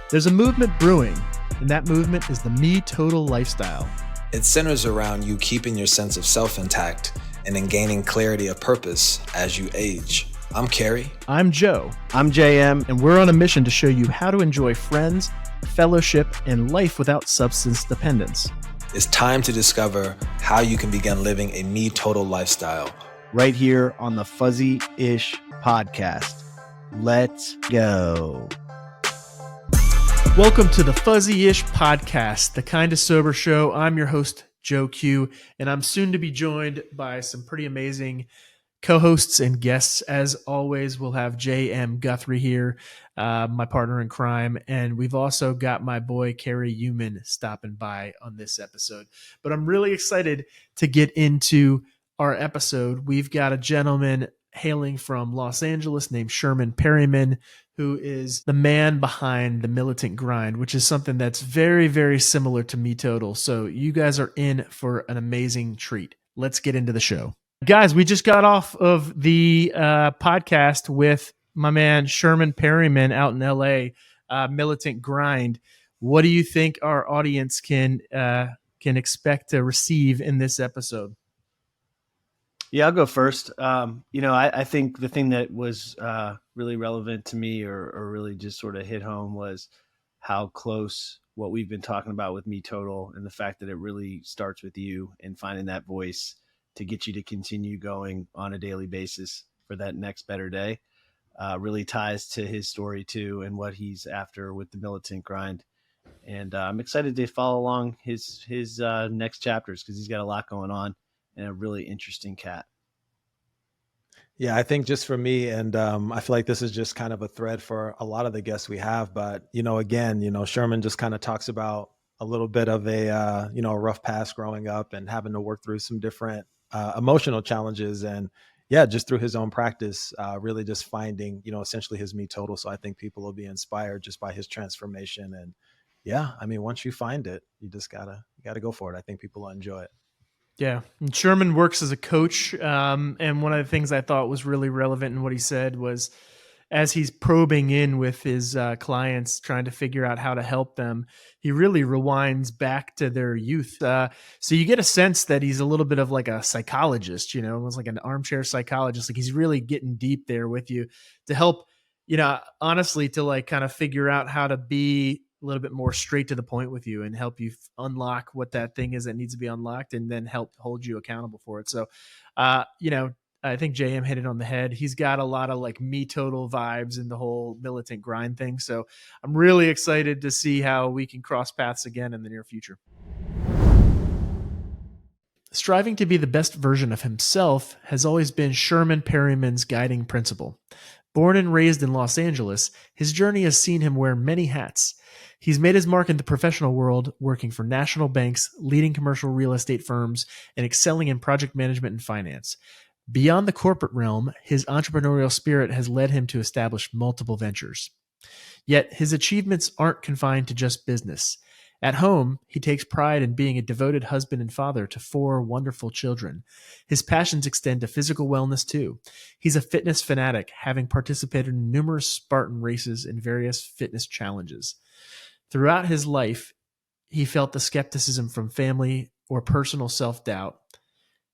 There's a movement brewing, and that movement is the MeTotal lifestyle. It centers around you keeping your sense of self intact and in gaining clarity of purpose as you age. I'm Carrie. I'm Joe. I'm JM. And we're on a mission to show you how to enjoy friends, fellowship, and life without substance dependence. It's time to discover how you can begin living a MeTotal lifestyle. Right here on the FUZZEE'ish podcast. Let's go. Welcome to the FUZZEE'ish podcast, the kind of sober show. I'm your host, Joe Q, and I'm soon to be joined by some pretty amazing co-hosts and guests. As always, we'll have J.M. Guthrie here, my partner in crime, and we've also got my boy, Kerry Human, stopping by on this episode. But I'm really excited to get into our episode. We've got a gentleman hailing from Los Angeles named Sherman Perryman, who is the man behind the Militant Grind, which is something that's very, very similar to MeTotal. So you guys are in for an amazing treat. Let's get into the show. Guys, we just got off of the podcast with my man Sherman Perryman out in LA, Militant Grind. What do you think our audience can expect to receive in this episode? Yeah, I'll go first. I think the thing that was really relevant to me or really just sort of hit home was how close what we've been talking about with MeTotal and the fact that it really starts with you and finding that voice to get you to continue going on a daily basis for that next better day. Really ties to his story too and what he's after with the Militant Grind. And I'm excited to follow along his next chapters because he's got a lot going on. And a really interesting cat. Yeah, I think just for me, and I feel like this is just kind of a thread for a lot of the guests we have. But, Sherman just kind of talks about a little bit of a rough past growing up and having to work through some different emotional challenges. And yeah, just through his own practice, really just finding, essentially his MeTotal. So I think people will be inspired just by his transformation. And yeah, I mean, once you find it, you just gotta go for it. I think people will enjoy it. Yeah. And Sherman works as a coach. And one of the things I thought was really relevant in what he said was as he's probing in with his clients, trying to figure out how to help them, he really rewinds back to their youth. So you get a sense that he's a little bit of like a psychologist, almost like an armchair psychologist. Like he's really getting deep there with you to help, honestly, to like kind of figure out how to be a little bit more straight to the point with you and help you unlock what that thing is that needs to be unlocked and then help hold you accountable for it. So, I think JM hit it on the head. He's got a lot of like MeTotal vibes in the whole Militant Grind thing. So I'm really excited to see how we can cross paths again in the near future. Striving to be the best version of himself has always been Sherman Perryman's guiding principle. Born and raised in Los Angeles, his journey has seen him wear many hats. He's made his mark in the professional world, working for national banks, leading commercial real estate firms, and excelling in project management and finance. Beyond the corporate realm, his entrepreneurial spirit has led him to establish multiple ventures. Yet his achievements aren't confined to just business. At home, he takes pride in being a devoted husband and father to 4 wonderful children. His passions extend to physical wellness too. He's a fitness fanatic, having participated in numerous Spartan races and various fitness challenges. Throughout his life, he felt the skepticism from family or personal self-doubt.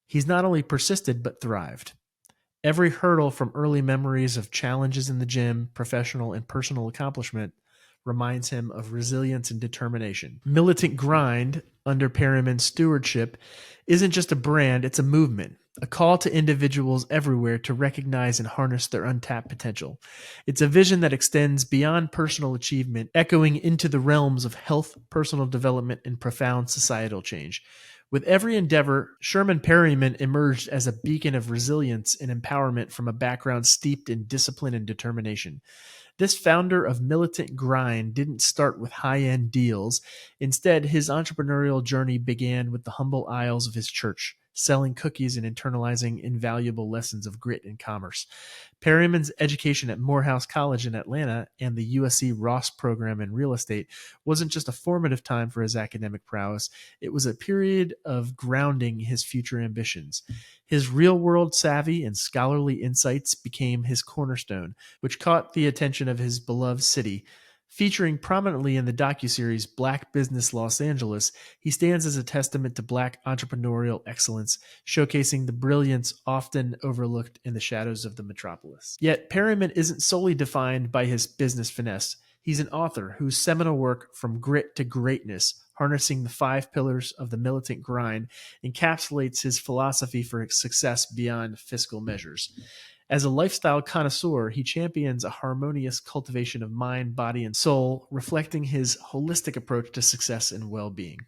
He's not only persisted, but thrived. Every hurdle from early memories of challenges in the gym, professional and personal accomplishment reminds him of resilience and determination. Militant Grind, under Perryman's stewardship, isn't just a brand, it's a movement, a call to individuals everywhere to recognize and harness their untapped potential. It's a vision that extends beyond personal achievement, echoing into the realms of health, personal development, and profound societal change. With every endeavor, Sherman Perryman emerged as a beacon of resilience and empowerment from a background steeped in discipline and determination. This founder of Militant Grind didn't start with high-end deals. Instead, his entrepreneurial journey began with the humble aisles of his church, selling cookies and internalizing invaluable lessons of grit and commerce. Perryman's education at Morehouse College in Atlanta and the USC Ross program in real estate wasn't just a formative time for his academic prowess, it was a period of grounding his future ambitions. His real-world savvy and scholarly insights became his cornerstone, which caught the attention of his beloved city. Featuring prominently in the docuseries Black Business Los Angeles, he stands as a testament to Black entrepreneurial excellence, showcasing the brilliance often overlooked in the shadows of the metropolis. Yet Perryman isn't solely defined by his business finesse. He's an author whose seminal work, From Grit to Greatness, Harnessing the 5 Pillars of the Militant Grind, encapsulates his philosophy for success beyond fiscal measures. As a lifestyle connoisseur, he champions a harmonious cultivation of mind, body, and soul, reflecting his holistic approach to success and well-being.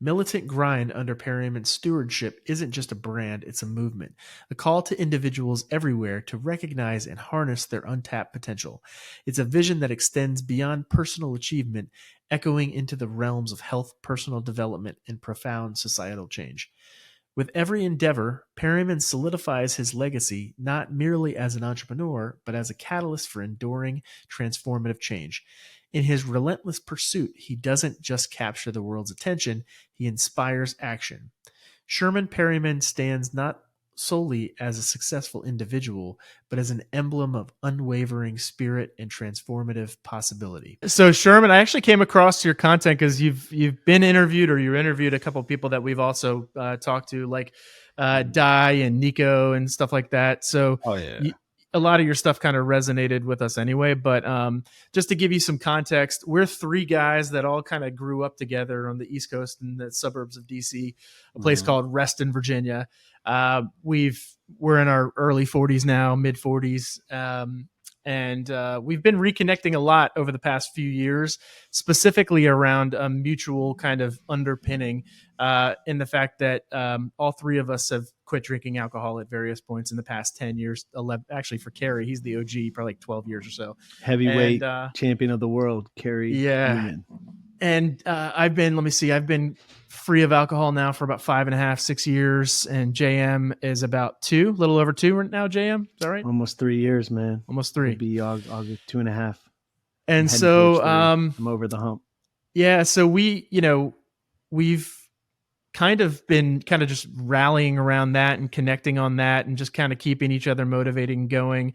Militant Grind under Perryman's stewardship isn't just a brand, it's a movement, a call to individuals everywhere to recognize and harness their untapped potential. It's a vision that extends beyond personal achievement, echoing into the realms of health, personal development, and profound societal change. With every endeavor, Perryman solidifies his legacy not merely as an entrepreneur, but as a catalyst for enduring, transformative change. In his relentless pursuit, he doesn't just capture the world's attention, he inspires action. Sherman Perryman stands not solely as a successful individual, but as an emblem of unwavering spirit and transformative possibility. So Sherman, I actually came across your content because you've been interviewed, or you interviewed a couple of people that we've also talked to, like Di and Nico and stuff like that. So a lot of your stuff kind of resonated with us anyway, but just to give you some context, we're 3 guys that all kind of grew up together on the East Coast in the suburbs of DC, a place called Reston, Virginia. We're in our early 40s now, mid 40s. And we've been reconnecting a lot over the past few years, specifically around a mutual kind of underpinning in the fact that all 3 of us have quit drinking alcohol at various points in the past 10 years. 11, actually, for Carrie, he's the OG, probably like 12 years or so. Heavyweight champion of the world, Carrie. Yeah. Newman. And I've been free of alcohol now for about 5.5, 6 years. And JM is about 2, a little over 2 right now, JM. Is that right? Almost 3 years, man. Almost 3. It'll be August 2.5. And so, I'm over the hump. Yeah. So we've kind of been just rallying around that and connecting on that and just kind of keeping each other motivated and going.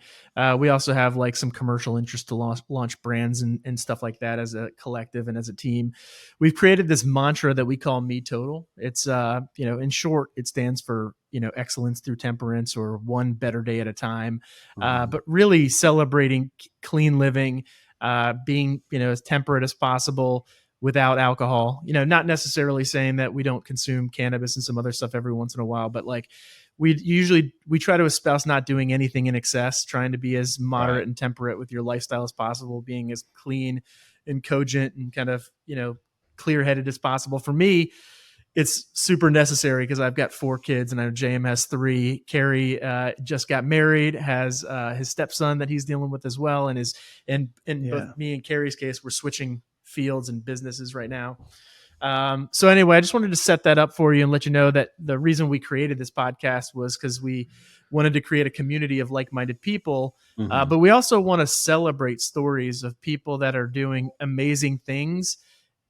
We also have like some commercial interest to launch brands and stuff like that as a collective and as a team. We've created this mantra that we call MeTotal. It's, in short, it stands for, excellence through temperance, or one better day at a time. But really celebrating clean living, being, as temperate as possible, without alcohol, not necessarily saying that we don't consume cannabis and some other stuff every once in a while, but like we try to espouse not doing anything in excess, trying to be as moderate and temperate with your lifestyle as possible, being as clean and cogent and kind of, clear-headed as possible. For me, it's super necessary because I've got 4 kids and I know JM has 3. Carrie just got married, has his stepson that he's dealing with as well. And both me and Carrie's case, we're switching fields and businesses right now. So anyway, I just wanted to set that up for you and let you know that the reason we created this podcast was because we wanted to create a community of like-minded people. But we also want to celebrate stories of people that are doing amazing things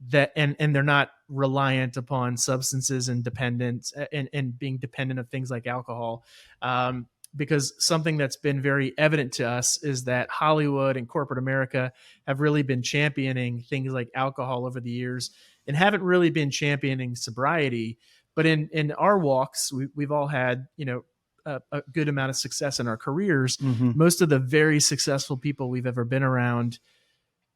that, and they're not reliant upon substances and dependence and being dependent of things like alcohol. Because something that's been very evident to us is that Hollywood and corporate America have really been championing things like alcohol over the years and haven't really been championing sobriety. But in our walks, we've all had, a good amount of success in our careers. Most of the very successful people we've ever been around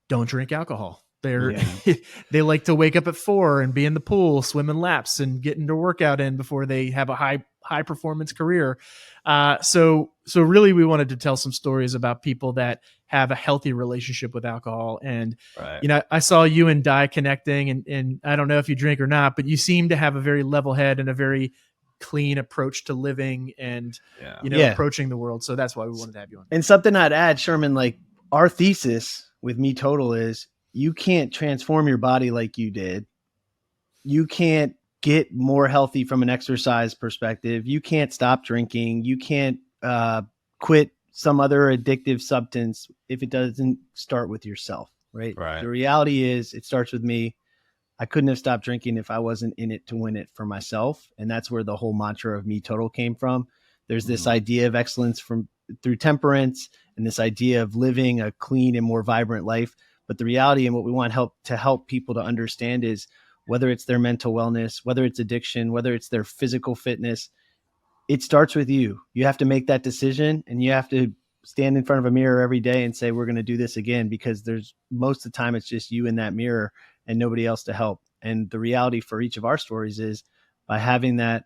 don't drink alcohol. They like to wake up at 4 and be in the pool, swimming laps and getting their workout in before they have a high performance career. So really we wanted to tell some stories about people that have a healthy relationship with alcohol. And, I saw you and Di connecting and I don't know if you drink or not, but you seem to have a very level head and a very clean approach to living and, approaching the world. So that's why we wanted to have you on. And something I'd add, Sherman, like our thesis with MeTotal is you can't transform your body like you did. You can't get more healthy from an exercise perspective. You can't stop drinking. You can't quit some other addictive substance if it doesn't start with yourself, right? Right. The reality is it starts with me. I couldn't have stopped drinking if I wasn't in it to win it for myself. And that's where the whole mantra of MeTotal came from. There's this idea of excellence through temperance and this idea of living a clean and more vibrant life. But the reality and what we want to help people to understand is whether it's their mental wellness, whether it's addiction, whether it's their physical fitness, it starts with you. You have to make that decision, and you have to stand in front of a mirror every day and say, we're going to do this again, because there's most of the time it's just you in that mirror and nobody else to help. And the reality for each of our stories is by having that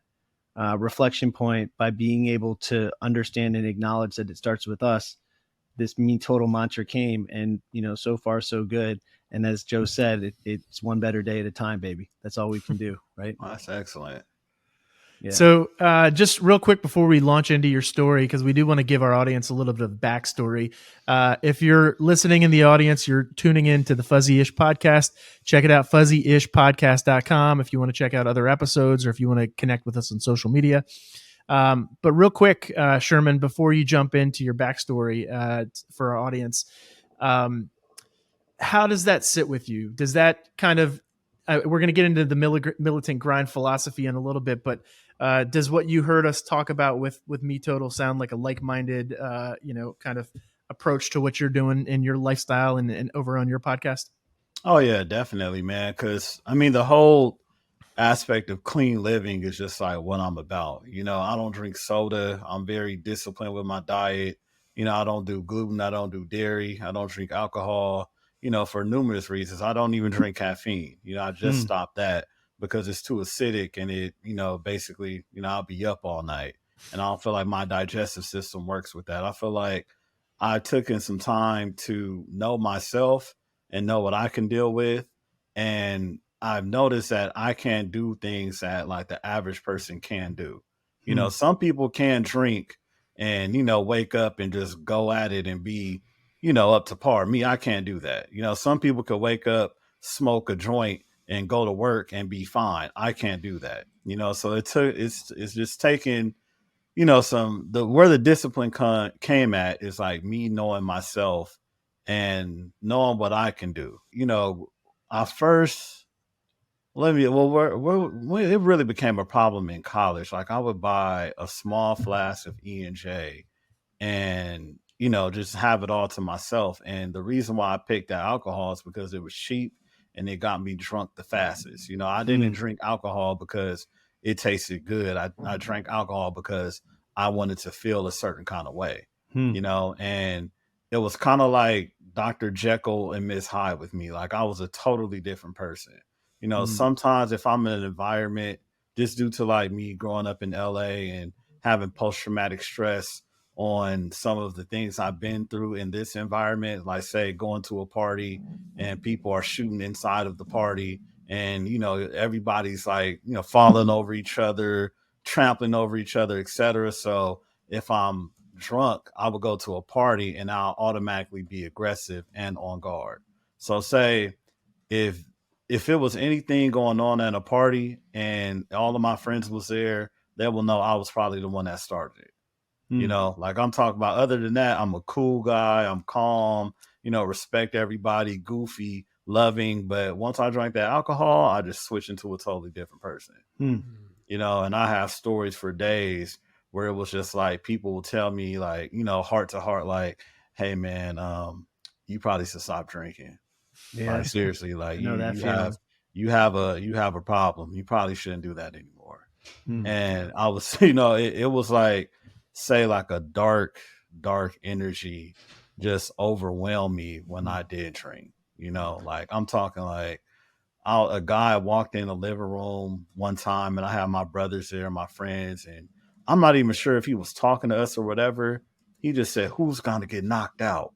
reflection point, by being able to understand and acknowledge that it starts with us, this MeTotal mantra came, and, so far so good. And as Joe said, it's one better day at a time, baby. That's all we can do. Right. Well, that's excellent. Yeah. So just real quick before we launch into your story, because we do want to give our audience a little bit of backstory. If you're listening in the audience, you're tuning in to the FUZZEE'ish podcast, check it out, FUZZEeishpodcast.com, if you want to check out other episodes or if you want to connect with us on social media. But real quick, Sherman, before you jump into your backstory for our audience, how does that sit with you? Does that kind of, we're going to get into the militant grind philosophy in a little bit, but does what you heard us talk about with MeTotal sound like a like-minded, kind of approach to what you're doing in your lifestyle and over on your podcast? Oh yeah, definitely, man. Cause I mean, the whole aspect of clean living is just like what I'm about. I don't drink soda. I'm very disciplined with my diet. I don't do gluten. I don't do dairy. I don't drink alcohol, for numerous reasons. I don't even drink caffeine. I just stopped that because it's too acidic, and it, basically, I'll be up all night, and I don't feel like my digestive system works with that. I feel like I took in some time to know myself and know what I can deal with. And I've noticed that I can't do things that like the average person can do. Some people can drink and, wake up and just go at it and be, up to par. Me, I can't do that. Some people could wake up, smoke a joint and go to work and be fine. I can't do that. So it's just taking, where the discipline came at is like me knowing myself and knowing what I can do. I first, it really became a problem in college. Like I would buy a small flask of E&J and, just have it all to myself. And the reason why I picked that alcohol is because it was cheap and it got me drunk the fastest. I didn't drink alcohol because it tasted good. I drank alcohol because I wanted to feel a certain kind of way, and it was kind of like Dr. Jekyll and Miss Hyde with me. Like I was a totally different person. Sometimes if I'm in an environment, just due to like me growing up in LA and having post-traumatic stress on some of the things I've been through in this environment, like say going to a party and people are shooting inside of the party and, everybody's like, falling over each other, trampling over each other, etc. So if I'm drunk, I would go to a party and I'll automatically be aggressive and on guard. So say if it was anything going on at a party and all of my friends was there, they will know I was probably the one that started it. Like I'm talking about. Other than that, I'm a cool guy. I'm calm, respect everybody, goofy, loving. But once I drank that alcohol, I just switched into a totally different person. And I have stories for days where it was just like people will tell me like, heart to heart, like, hey man, you probably should stop drinking. Yeah. Like seriously, like you have a problem. You probably shouldn't do that anymore. And I was, it was like, say like a dark energy just overwhelmed me when I did drink. Like I'm talking like a guy walked in the living room one time and I had my brothers there, my friends, and I'm not even sure if he was talking to us or whatever. He just said, "Who's gonna get knocked out?"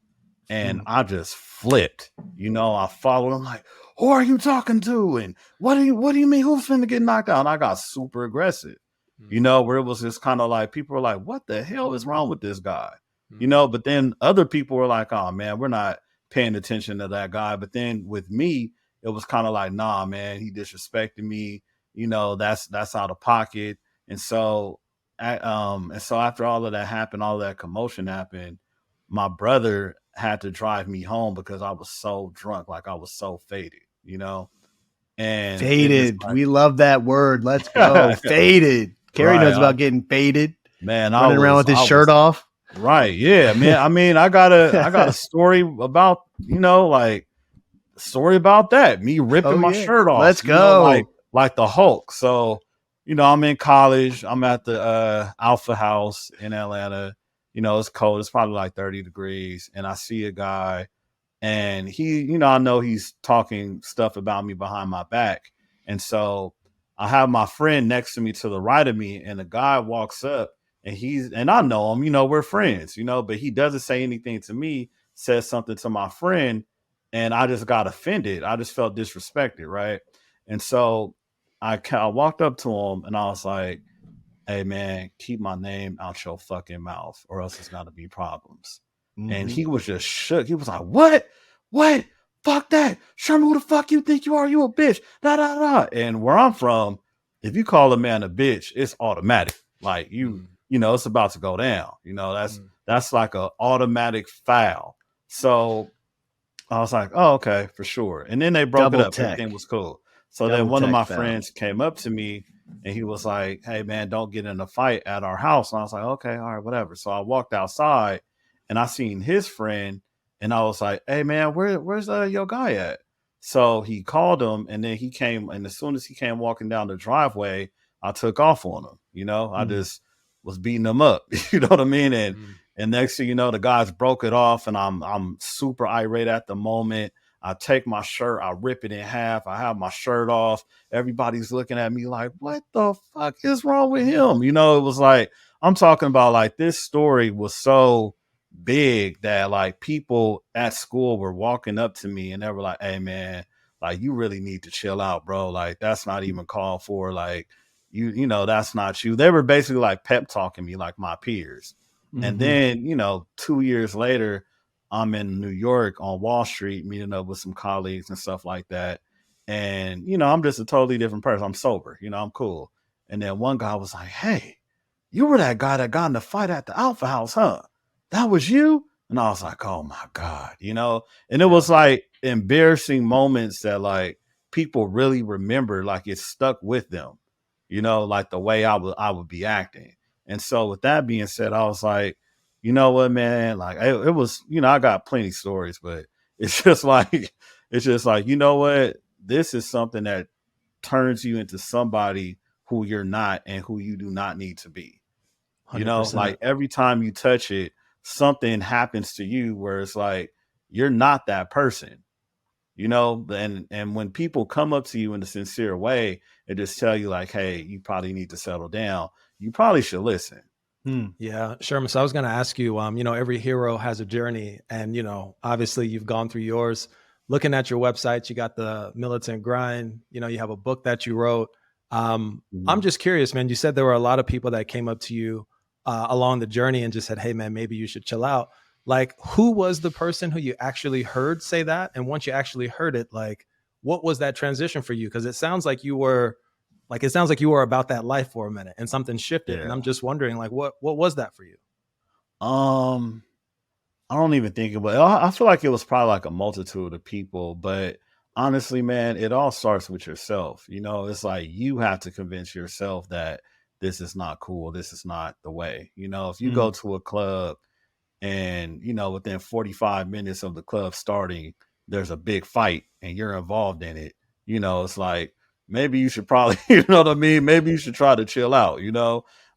And I just flipped. I followed him like, "Who are you talking to? And what do you mean who's finna get knocked out?" And I got super aggressive. Where it was just kind of like people were like, "What the hell is wrong with this guy?" But then other people were like, "Oh man, we're not paying attention to that guy." But then with me, it was kind of like, "Nah, man, he disrespected me. that's out of pocket. And so, after all of that happened, all that commotion happened, my brother had to drive me home because I was so drunk, like I was so faded. And it just Faded. We love that word. Let's go. like, Faded. Kerry right, knows about getting faded. man, Running around with his shirt off. Right. Yeah, man. I mean, I got a story about, story about that. Me ripping my shirt off. Let's go. Like the Hulk. So, I'm in college. I'm at the Alpha House in Atlanta. It's cold. It's probably like 30 degrees. And I see a guy, and he, I know he's talking stuff about me behind my back. And so I have my friend next to me to the right of me, and the guy walks up, and I know him, we're friends, but he doesn't say anything to me, says something to my friend, and I just got offended. I just felt disrespected, right? And so I walked up to him, and I was like, hey, man, keep my name out your fucking mouth, or else it's gonna be problems. Mm-hmm. And he was just shook. He was like, what? Fuck that. Sherman, who the fuck you think you are? You a bitch. Da, da, da. And where I'm from, if you call a man a bitch, it's automatic. Like it's about to go down. That's like an automatic foul. So I was like, oh, okay, for sure. And then they broke it up. Everything was cool. So then one of my friends came up to me, and he was like, hey, man, don't get in a fight at our house. And I was like, okay, all right, whatever. So I walked outside, and I seen his friend, and I was like, hey, man, where's your guy at? So he called him, and then he came. And as soon as he came walking down the driveway, I took off on him. I just was beating him up. You know what I mean? And next thing you know, the guys broke it off, and I'm super irate at the moment. I take my shirt, I rip it in half. I have my shirt off. Everybody's looking at me like, what the fuck is wrong with him? It was like, I'm talking about, like, this story was so big that, like, people at school were walking up to me, and they were like, hey, man, like, you really need to chill out, bro. Like, that's not even called for. Like, that's not you. They were basically like pep talking me like my peers. Mm-hmm. And then, 2 years later, I'm in New York on Wall Street, meeting up with some colleagues and stuff like that. And, I'm just a totally different person. I'm sober, I'm cool. And then one guy was like, hey, you were that guy that got in the fight at the Alpha House, huh? That was you? And I was like, oh my God, and it was like embarrassing moments that, like, people really remember, like, it stuck with them, like the way I would be acting. And so with that being said, I was like, you know what, man, like, it was, I got plenty of stories, but it's just like, you know what, this is something that turns you into somebody who you're not and who you do not need to be. 100%. Like, every time you touch it, something happens to you where it's like, you're not that person, and when people come up to you in a sincere way and just tell you, like, hey, you probably need to settle down, you probably should listen. Yeah, Sherman. So I was going to ask you, every hero has a journey, and, obviously you've gone through yours. Looking at your website, you got the Militant Grind, you have a book that you wrote. I'm just curious, man, you said there were a lot of people that came up to you along the journey and just said, hey, man, maybe you should chill out. Like, who was the person who you actually heard say that? And once you actually heard it, like, what was that transition for you? Because it sounds like you were about that life for a minute and something shifted. Yeah. And I'm just wondering, like, what was that for you? I don't even think about it. I feel like it was probably like a multitude of people, but honestly, man, it all starts with yourself. It's like, you have to convince yourself that this is not cool. This is not the way. If you go to a club and, within 45 minutes of the club starting, there's a big fight and you're involved in it, it's like, maybe you should probably, you know what I mean? Maybe you should try to chill out,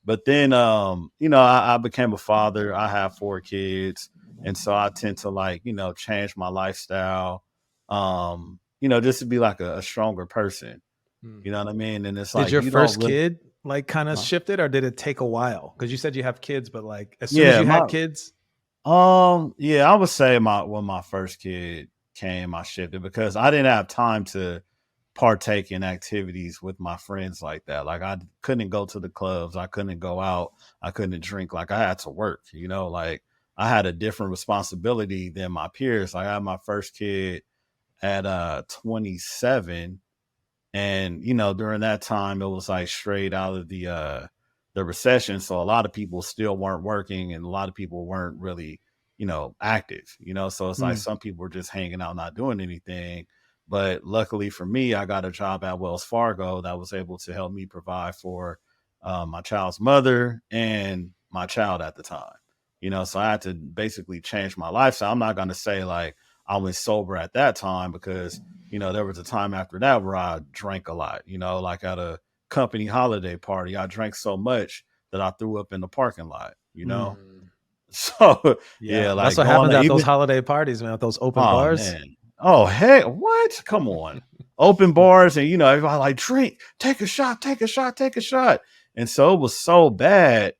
But then, I became a father. I have 4 kids. And so I tend to, like, change my lifestyle, just to be like a stronger person. You know what I mean? And it's like, did your first kid like kind of shifted, or did it take a while? Because you said you have kids, but like, as soon as you had kids. Yeah, I would say when my first kid came, I shifted because I didn't have time to partake in activities with my friends like that. Like, I couldn't go to the clubs. I couldn't go out. I couldn't drink. Like, I had to work, like, I had a different responsibility than my peers. Like, I had my first kid at 27. And, during that time, it was like straight out of the recession. So a lot of people still weren't working and a lot of people weren't really, active, so it's like some people were just hanging out, not doing anything. But luckily for me, I got a job at Wells Fargo that was able to help me provide for my child's mother and my child at the time. So I had to basically change my lifestyle. I'm not going to say like I was sober at that time because, there was a time after that where I drank a lot, like at a company holiday party. I drank so much that I threw up in the parking lot, So yeah, like that's what happens at those holiday parties, man, with those open bars. Man. Oh, hey, what? Come on. Open bars and, everybody like drink, take a shot, take a shot, take a shot. And so it was so bad,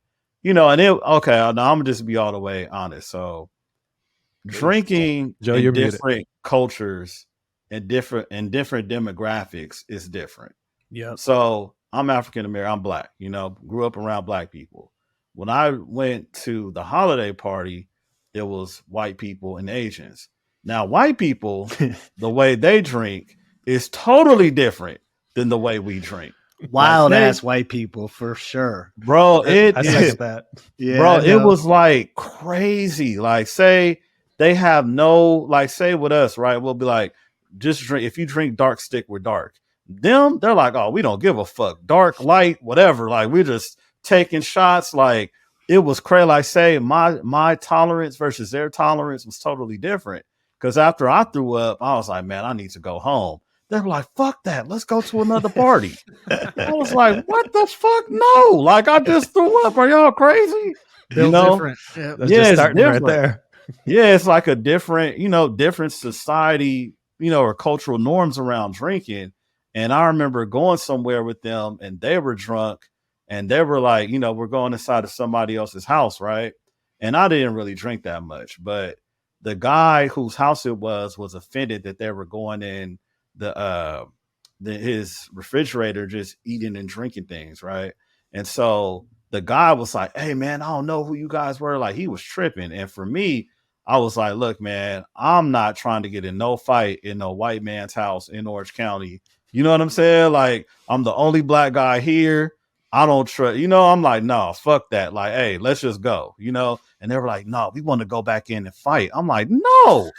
and okay, now I'm gonna just be all the way honest. So drinking Joe, in you're different cultures and different demographics is different. Yeah. So I'm African American, I'm black, grew up around black people. When I went to the holiday party, it was white people and Asians. Now, white people, the way they drink is totally different than the way we drink. Wild ass white people for sure, bro. I second that. Yeah, bro. It was like crazy. Like, say they have no, like, say with us, right? We'll be like, just drink. If you drink dark, stick with dark. Them, they're like, oh, we don't give a fuck. Dark, light, whatever. Like, we're just taking shots. Like, it was crazy. Like, say my tolerance versus their tolerance was totally different. Because after I threw up, I was like, man, I need to go home. They were like, fuck that. Let's go to another party. I was like, what the fuck? No. Like, I just threw up. Are y'all crazy? Different. Yeah, that's just starting right there. Yeah, it's like a different, different society, or cultural norms around drinking. And I remember going somewhere with them and they were drunk and they were like, we're going inside of somebody else's house, right? And I didn't really drink that much, but the guy whose house it was offended that they were going in his refrigerator just eating and drinking things, right? And so the guy was like, hey man, I don't know who you guys were. Like, he was tripping. And for me, I was like, look, man, I'm not trying to get in no fight in no white man's house in Orange County. You know what I'm saying? Like, I'm the only black guy here. I don't trust, I'm like, no, fuck that. Like, hey, let's just go, And they were like, no, we want to go back in and fight. I'm like, no,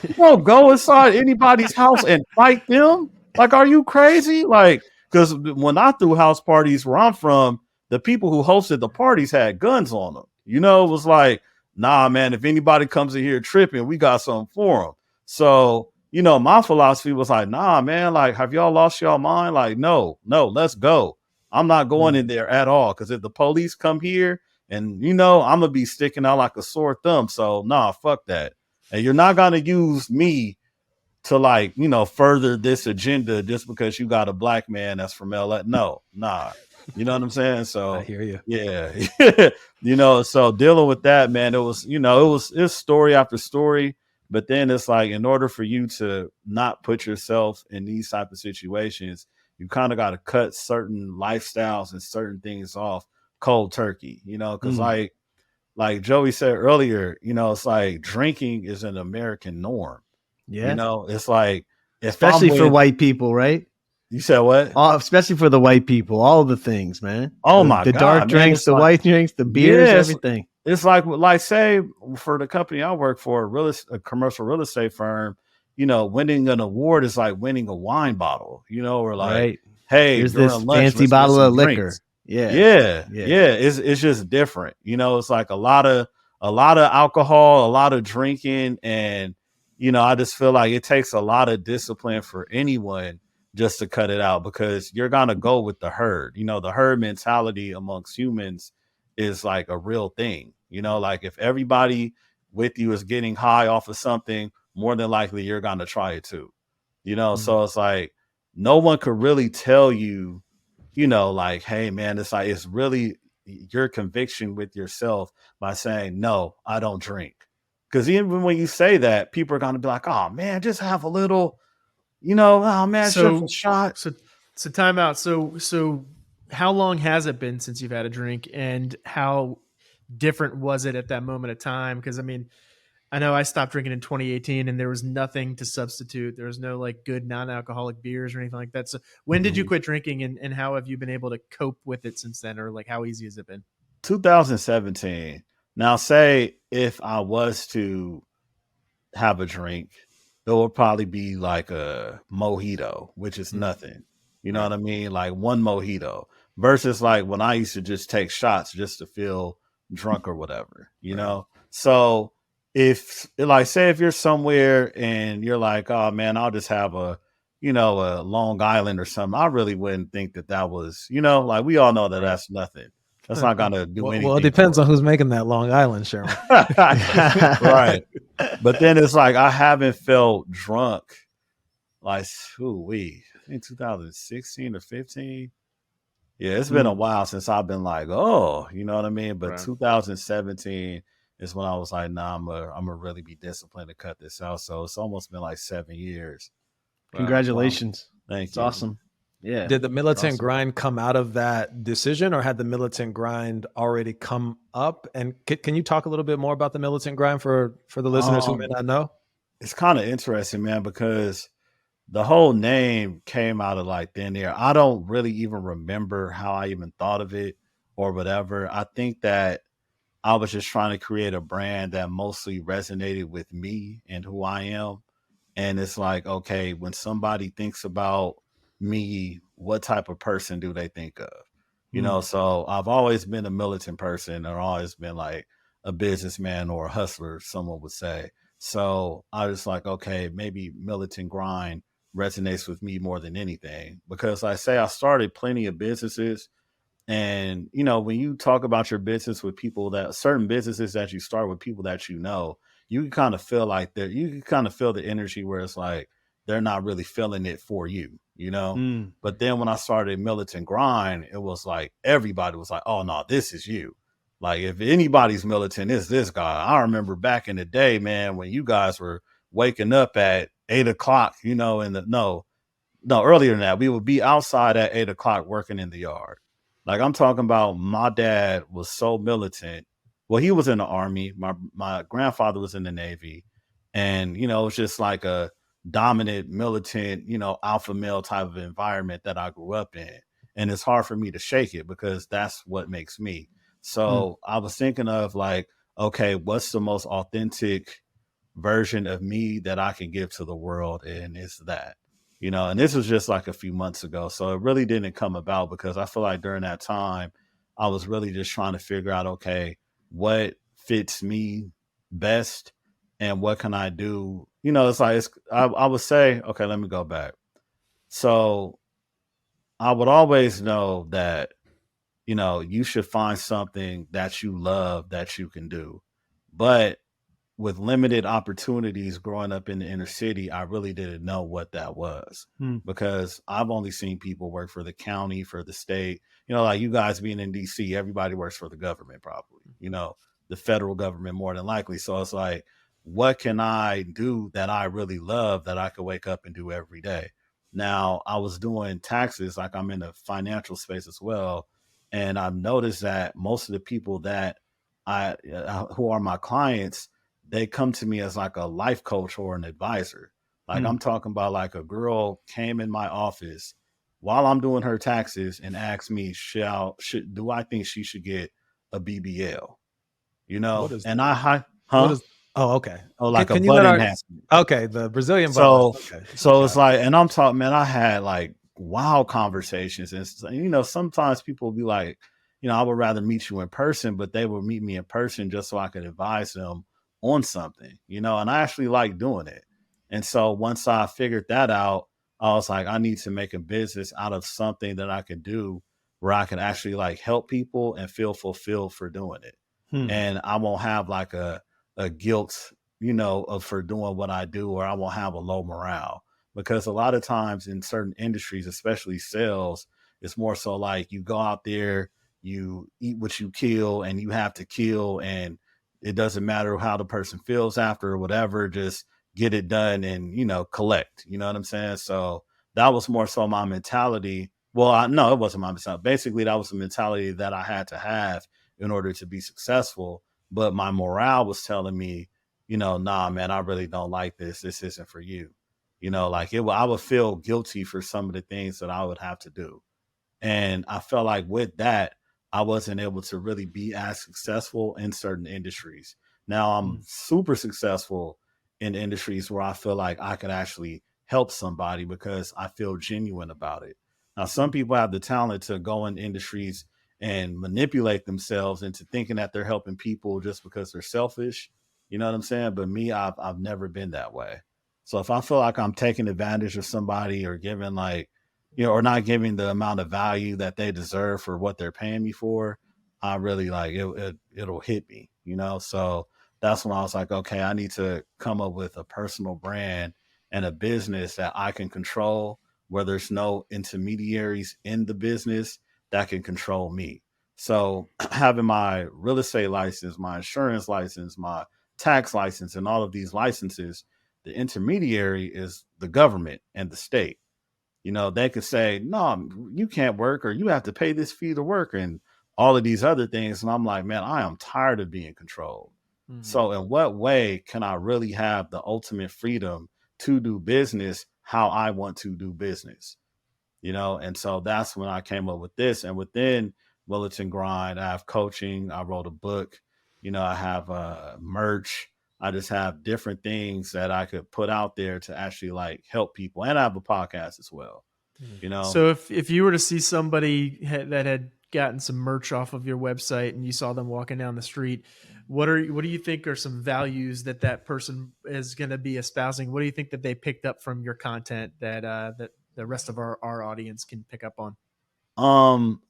you don't go inside anybody's house and fight them. Like, are you crazy? Like, because when I threw house parties where I'm from, the people who hosted the parties had guns on them. It was like, nah, man, if anybody comes in here tripping, we got something for them. So, my philosophy was like, nah, man, like, have y'all lost y'all mind? Like, no, let's go. I'm not going in there at all. Because if the police come here and, I'm going to be sticking out like a sore thumb. So, nah, fuck that. And you're not going to use me to, like, further this agenda just because you got a black man that's from LA. No, nah. You know what I'm saying? So I hear you. Yeah. So dealing with that, man, it was story after story. But then it's like, in order for you to not put yourself in these type of situations, you kind of got to cut certain lifestyles and certain things off cold turkey, because like Joey said earlier, it's like drinking is an American norm. Yeah. It's like, especially for white people, right? You said what? Especially for the white people, all the things, man. Oh my God. The dark drinks, the white drinks, the beers, everything. It's like, say, for the company I work for, a commercial real estate firm, winning an award is like winning a wine bottle, or like, right. Hey, here's this fancy bottle of liquor. Yeah. It's just different. It's like a lot of alcohol, a lot of drinking. And, I just feel like it takes a lot of discipline for anyone just to cut it out, because you're going to go with the herd. The herd mentality amongst humans is like a real thing. Like, if everybody with you is getting high off of something, more than likely you're going to try it too. So it's like, no one could really tell you, like, hey man, it's like, it's really your conviction with yourself by saying, no, I don't drink. Because even when you say that, people are going to be like, oh man, just have a little, oh man, just a shot. So time out. So how long has it been since you've had a drink, and how different was it at that moment of time? Because I mean, I know I stopped drinking in 2018 and there was nothing to substitute. There was no like good non-alcoholic beers or anything like that. So when did you quit drinking, and how have you been able to cope with it since then? Or like how easy has it been? 2017. Now, say if I was to have a drink, it would probably be like a mojito, which is nothing. You know what I mean? Like one mojito versus like when I used to just take shots just to feel drunk or whatever, you know? So if like, say if you're somewhere and you're like, oh man, I'll just have a, you know, a Long Island or something, I really wouldn't think that that was, you know, like we all know that that's nothing. That's not going to do anything. Well, it depends on who's making that Long Island, Sherman. Right. But then it's like I haven't felt drunk like in 2016 or 15. Yeah, it's been a while since I've been like, oh, you know what I mean? But 2017 is when I was like, nah, I'm gonna really be disciplined to cut this out. So it's almost been like 7 years. Congratulations. Thank you. It's awesome. Yeah. Did the Militant Grind come out of that decision, or had the Militant Grind already come up? And can you talk a little bit more about the Militant Grind for the listeners who may not know? It's kind of interesting, man, because the whole name came out of like thin air. I don't really even remember how I even thought of it or whatever. I think that I was just trying to create a brand that mostly resonated with me and who I am. And it's like, okay, when somebody thinks about me, what type of person do they think of? You know, so I've always been a militant person, or always been like a businessman or a hustler, someone would say. So I was like, okay, maybe Militant Grind resonates with me more than anything, because I started plenty of businesses. And, you know, when you talk about your business with people, that certain businesses that you start with people that you know, you can kind of feel like you can kind of feel the energy where it's like they're not really feeling it for you, you know? But then when I started Militant Grind, it was like everybody was like, oh no, this is you. Like if anybody's militant, it's this guy. I remember back in the day, man, when you guys were waking up at 8 o'clock, you know, no, earlier than that, we would be outside at 8 o'clock working in the yard. Like I'm talking about, my dad was so militant. Well, he was in the Army. My grandfather was in the Navy. And, you know, it was just like a dominant, militant, you know, alpha male type of environment that I grew up in. And it's hard for me to shake it because that's what makes me. So I was thinking of like, okay, what's the most authentic version of me that I can give to the world? And it's that. You know, and this was just like a few months ago. So it really didn't come about because I feel like during that time, I was really just trying to figure out, okay, what fits me best and what can I do? You know, it's like, I would say, okay, let me go back. So I would always know that, you know, you should find something that you love that you can do. But with limited opportunities growing up in the inner city, I really didn't know what that was because I've only seen people work for the county, for the state, you know, like you guys being in DC, everybody works for the government, probably, you know, the federal government more than likely. So it's like, what can I do that I really love that I could wake up and do every day? Now I was doing taxes, like I'm in the financial space as well. And I've noticed that most of the people that who are my clients, they come to me as like a life coach or an advisor. Like I'm talking about like a girl came in my office while I'm doing her taxes and asked me, do I think she should get a BBL? You know, and okay. Oh, like a butt enhancement. Okay, the Brazilian butt. So it's it. like, and I'm talking, man, I had like wild conversations, and you know, sometimes people will be like, you know, I would rather meet you in person, but they would meet me in person just so I could advise them on something, you know, and I actually like doing it. And so once I figured that out, I was like, I need to make a business out of something that I can do where I can actually like help people and feel fulfilled for doing it. And I won't have like a guilt, you know, for doing what I do, or I won't have a low morale, because a lot of times in certain industries, especially sales, it's more so like you go out there, you eat what you kill, and you have to kill, and it doesn't matter how the person feels after or whatever, just get it done and, you know, collect, you know what I'm saying? So that was more so my mentality. Well, no, it wasn't my mentality. Basically, that was the mentality that I had to have in order to be successful. But my morale was telling me, nah, man, I really don't like this. This isn't for you. Like I would feel guilty for some of the things that I would have to do. And I felt like with that, I wasn't able to really be as successful in certain industries. Now I'm Mm. super successful in industries where I feel like I could actually help somebody because I feel genuine about it. Now, some people have the talent to go in industries and manipulate themselves into thinking that they're helping people just because they're selfish. You know what I'm saying? But me, I've never been that way. So if I feel like I'm taking advantage of somebody or giving like, or not giving the amount of value that they deserve for what they're paying me for, I really like it'll hit me, So that's when I was like, okay, I need to come up with a personal brand and a business that I can control where there's no intermediaries in the business that can control me. So having my real estate license, my insurance license, my tax license, and all of these licenses, the intermediary is the government and the state. They could say, no, you can't work or you have to pay this fee to work and all of these other things. And I'm like, man, I am tired of being controlled. Mhm. So in what way can I really have the ultimate freedom to do business how I want to do business? And so that's when I came up with this. And within Militant Grind, I have coaching, I wrote a book, I have merch. I just have different things that I could put out there to actually like help people. And I have a podcast as well, Mhm. you know? So if you were to see somebody that had gotten some merch off of your website and you saw them walking down the street, what do you think are some values that person is going to be espousing? What do you think that they picked up from your content that the rest of our audience can pick up on?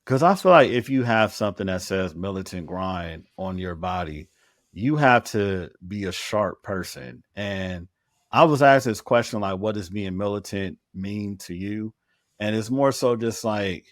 Because I feel like if you have something that says Militant Grind on your body, you have to be a sharp person. And I was asked this question, like, what does being militant mean to you? And it's more so just like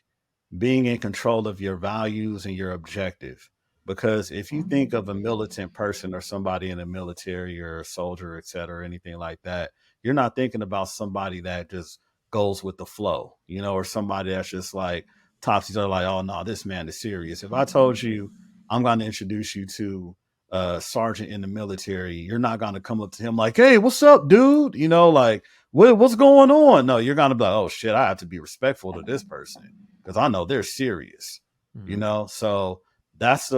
being in control of your values and your objective. Because if you think of a militant person or somebody in the military or a soldier, et cetera, or anything like that, you're not thinking about somebody that just goes with the flow, or somebody that's just like topsies are like, oh no, this man is serious. If I told you I'm going to introduce you to a sergeant in the military, you're not going to come up to him like, hey, what's up, dude? Like, what's going on? No, you're going to be like, oh shit, I have to be respectful to this person because I know they're serious, Mhm. So that's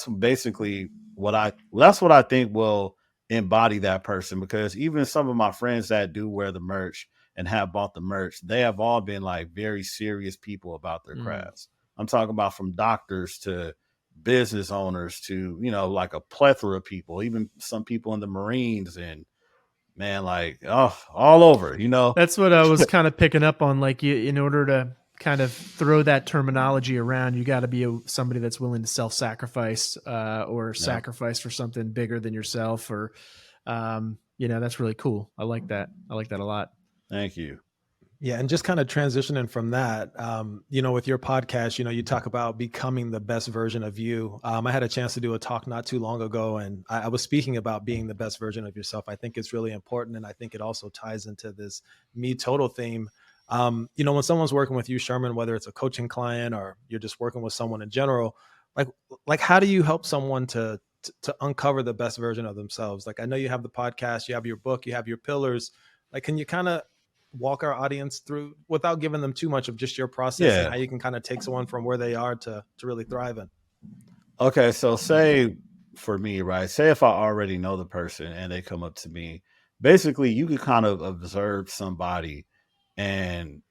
basically that's what I think will embody that person, because even some of my friends that do wear the merch and have bought the merch, they have all been like very serious people about their Mm. crafts. I'm talking about from doctors to business owners to, like a plethora of people, even some people in the Marines and man, like, oh, all over. That's what I was kind of picking up on. Like, in order to kind of throw that terminology around, you got to be somebody that's willing to self-sacrifice or Yeah. sacrifice for something bigger than yourself. Or, that's really cool. I like that. I like that a lot. Thank you. Yeah, and just kind of transitioning from that, with your podcast, you talk about becoming the best version of you. I had a chance to do a talk not too long ago, and I was speaking about being the best version of yourself. I think it's really important, and I think it also ties into this MeTotal theme. When someone's working with you, Sherman, whether it's a coaching client or you're just working with someone in general, like how do you help someone to uncover the best version of themselves? Like, I know you have the podcast, you have your book, you have your pillars. Like, can you kind of walk our audience through, without giving them too much, of just your process and Yeah. how you can kind of take someone from where they are to really thrive in? Okay. So say for me, right? Say if I already know the person and they come up to me, basically you could kind of observe somebody and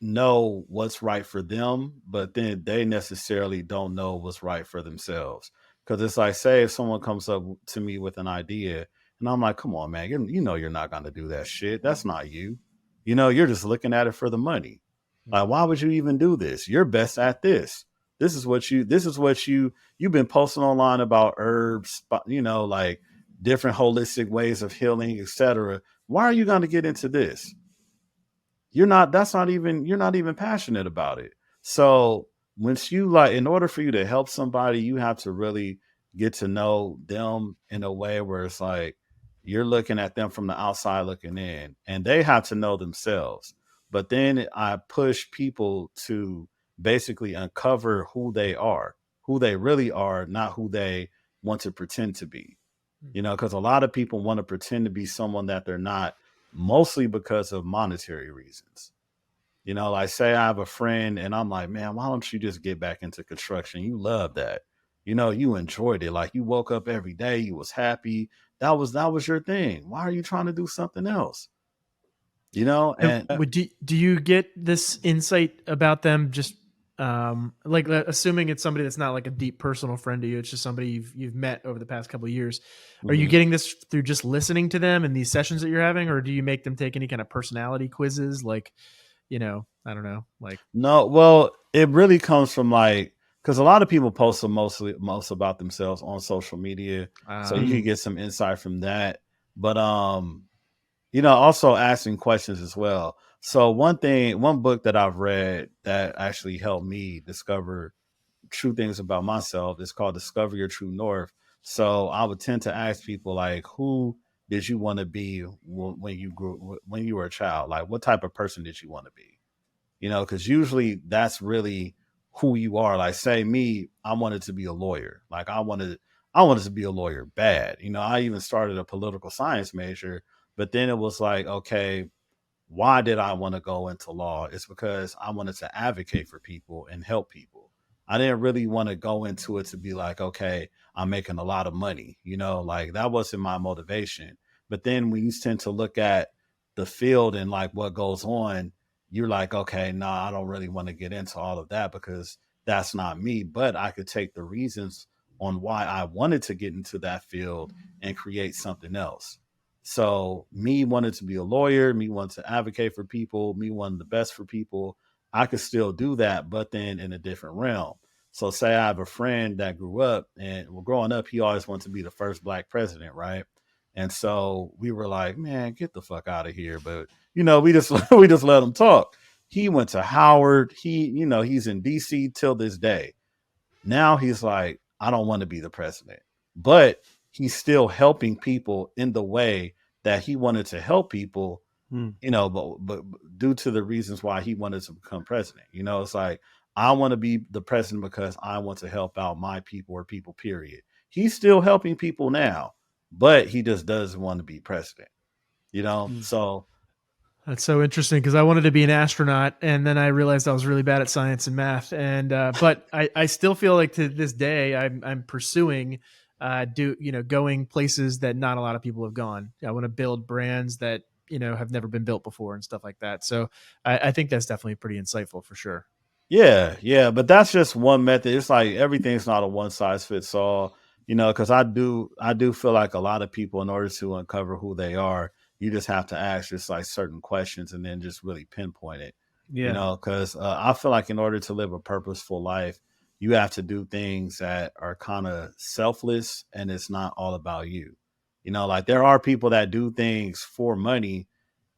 know what's right for them, but then they necessarily don't know what's right for themselves. Because it's like, say if someone comes up to me with an idea and I'm like, come on, man, you're not going to do that shit. That's not you. You're just looking at it for the money. Like, why would you even do this? You're best at this. You've been posting online about herbs, like different holistic ways of healing, etc. Why are you going to get into this? You're not even passionate about it. So once you like, in order for you to help somebody, you have to really get to know them in a way where it's like you're looking at them from the outside looking in, and they have to know themselves. But then I push people to basically uncover who they really are, not who they want to pretend to be. You know, because a lot of people want to pretend to be someone that they're not, mostly because of monetary reasons. You know, like say I have a friend and I'm like, man, why don't you just get back into construction? You love that. You know, you enjoyed it. Like you woke up every day, you was happy. That was your thing. Why are you trying to do something else? You know, And and do you get this insight about them just like assuming it's somebody that's not like a deep personal friend to you, it's just somebody you've met over the past couple of years. Are you Mhm. getting this through just listening to them and these sessions that you're having, or do you make them take any kind of personality quizzes? Like, I don't know, like No, well, it really comes from like because a lot of people post most about themselves on social media, so you uh, can get some insight from that. But you know, also asking questions as well. So one book that I've read that actually helped me discover true things about myself is called Discover Your True North. So I would tend to ask people like, who did you want to be when you were a child? Like, what type of person did you want to be? You know, because usually that's really who you are. Like, say me, I wanted to be a lawyer. Like, I wanted to be a lawyer bad. You know, I even started a political science major, but then it was like, okay, why did I want to go into law? It's because I wanted to advocate for people and help people. I didn't really want to go into it to be like, okay, I'm making a lot of money. You know, like that wasn't my motivation. But then when you tend to look at the field and like what goes on, you're like, okay, nah, I don't really want to get into all of that because that's not me. But I could take the reasons on why I wanted to get into that field and create something else. So me wanted to be a lawyer, me wanting to advocate for people, me wanting the best for people, I could still do that, but then in a different realm. So say I have a friend that grew up and well, growing up, he always wanted to be the first black president, right? And so we were like, man, get the fuck out of here. But you know, we just we just let him talk. He went to Howard. He's in DC till this day. Now he's like, I don't want to be the president, but he's still helping people in the way that he wanted to help people, Hmm. but due to the reasons why he wanted to become president, it's like, I want to be the president because I want to help out my people or people, period. He's still helping people now, but he just doesn't want to be president, Hmm. So that's so interesting because I wanted to be an astronaut, and then I realized I was really bad at science and math. And but I still feel like to this day I'm pursuing going places that not a lot of people have gone. I want to build brands that have never been built before and stuff like that. So I think that's definitely pretty insightful for sure. yeah, but that's just one method. It's like everything's not a one size fits all, because I do feel like a lot of people, in order to uncover who they are, you just have to ask just like certain questions and then just really pinpoint it, Yeah. because I feel like in order to live a purposeful life, you have to do things that are kind of selfless and it's not all about you. Like there are people that do things for money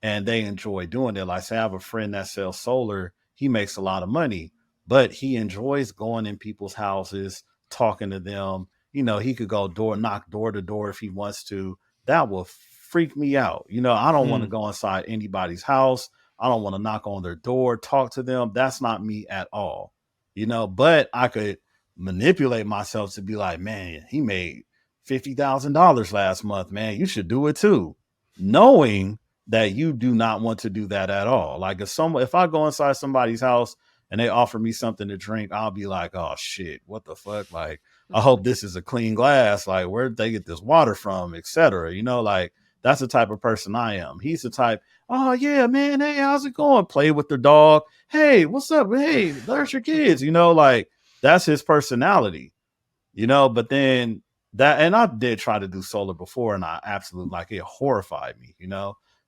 and they enjoy doing it. Like, say, I have a friend that sells solar. He makes a lot of money, but he enjoys going in people's houses, talking to them. He could go knock door to door if he wants to. That will freak me out. I don't want to Hmm. go inside anybody's house. I don't want to knock on their door, talk to them. That's not me at all. But I could manipulate myself to be like, man, he made $50,000 last month, man. You should do it too. Knowing that you do not want to do that at all. Like if I go inside somebody's house and they offer me something to drink, I'll be like, oh shit, what the fuck? Like, I hope this is a clean glass. Like, where'd they get this water from, etc. Like that's the type of person I am. He's the type, oh yeah, man, hey, how's it going? Play with the dog. Hey, what's up? Hey, there's your kids. Like that's his personality. But then and I did try to do solar before, and I absolutely, like, it horrified me,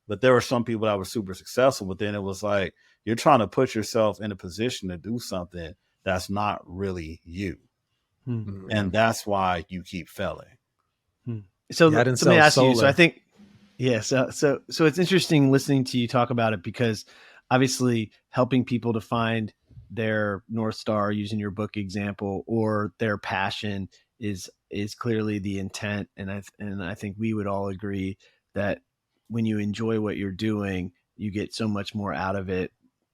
but there were some people that were super successful, but then it was like, you're trying to put yourself in a position to do something that's not really you. Hmm. And that's why you keep failing. Hmm. So Yeah, I didn't let me sell ask you. So I solar. think, yeah. So it's interesting listening to you talk about it because obviously helping people to find their North Star using your book example or their passion is clearly the intent. And I think we would all agree that when you enjoy what you're doing, you get so much more out of it,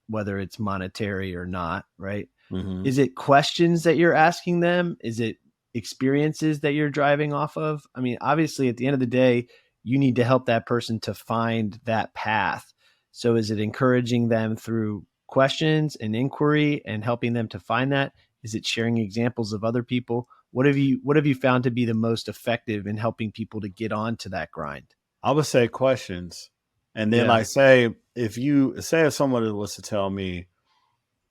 whether it's monetary or not, right? Mm-hmm. Is it questions that you're asking them? Is it experiences that you're driving off of? I mean, obviously at the end of the day, you need to help that person to find that path. So is it encouraging them through questions and inquiry and helping them to find that? Is it sharing examples of other people? What have you found to be the most effective in helping people to get onto that grind? I would say questions. And then Yeah. like if someone was to tell me,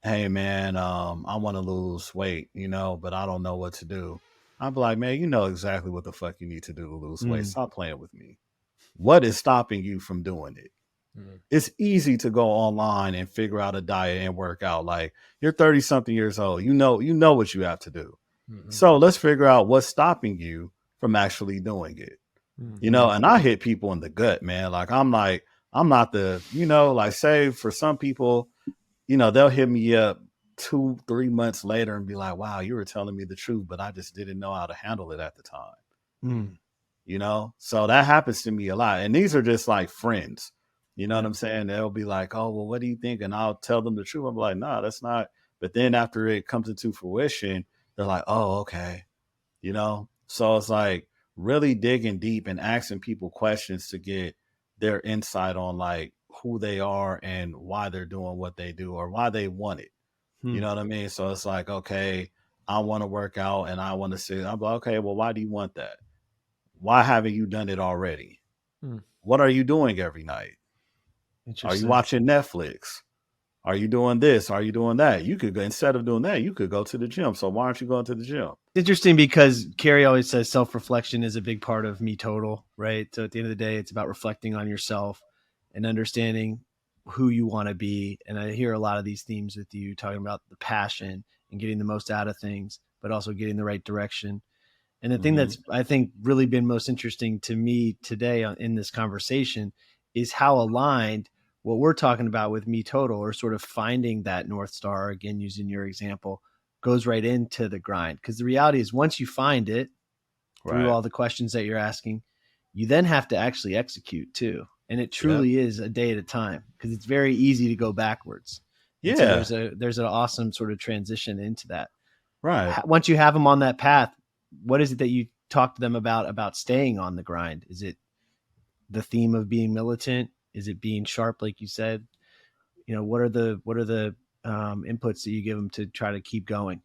hey man, I want to lose weight, but I don't know what to do. I'd be like, man, you know exactly what the fuck you need to do to lose weight. Stop playing with me. What is stopping you from doing it? It's easy to go online and figure out a diet and work out. Like, you're 30 something years old. You know what you have to do. So let's figure out what's stopping you from actually doing it. And I hit people in the gut, man. Like, I'm not the, like, say for some people, they'll hit me up 2-3 months later and be like, wow, you were telling me the truth, but I just didn't know how to handle it at the time. So that happens to me a lot. And these are just like friends. You know what I'm saying? They'll be like, oh, well, what do you think? And I'll tell them the truth. I'm like, no, that's not. But then after it comes into fruition, they're like, oh, okay. So it's like really digging deep and asking people questions to get their insight on like who they are and why they're doing what they do or why they want it. You know what I mean? So it's like, okay, I want to work out and I want to sit. I'm like, okay, well, why do you want that? Why haven't you done it already? What are you doing every night? Are you watching Netflix? Are you doing this? Are you doing that? You could go, instead of doing that, you could go to the gym. So why aren't you going to the gym? Interesting, because Carrie always says self-reflection is a big part of MeTotal, right? So at the end of the day, it's about reflecting on yourself and understanding who you want to be. And I hear a lot of these themes with you talking about the passion and getting the most out of things, but also getting the right direction. And the thing that's, I think, really been most interesting to me today in this conversation is how aligned what we're talking about with MeTotal, or sort of finding that North Star, again, using your example, goes right into the grind. Because the reality is, once you find it through all the questions that you're asking, you then have to actually execute too. And it truly is a day at a time, because it's very easy to go backwards. Yeah. So there's an awesome sort of transition into that. Right. Once you have them on that path, what is it that you talk to them about staying on the grind? Is it the theme of being militant? Is it being sharp, like you said? What are the inputs that you give them to try to keep going?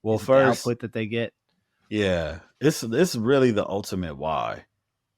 Well, is first, the output that they get. Yeah, it's really the ultimate why.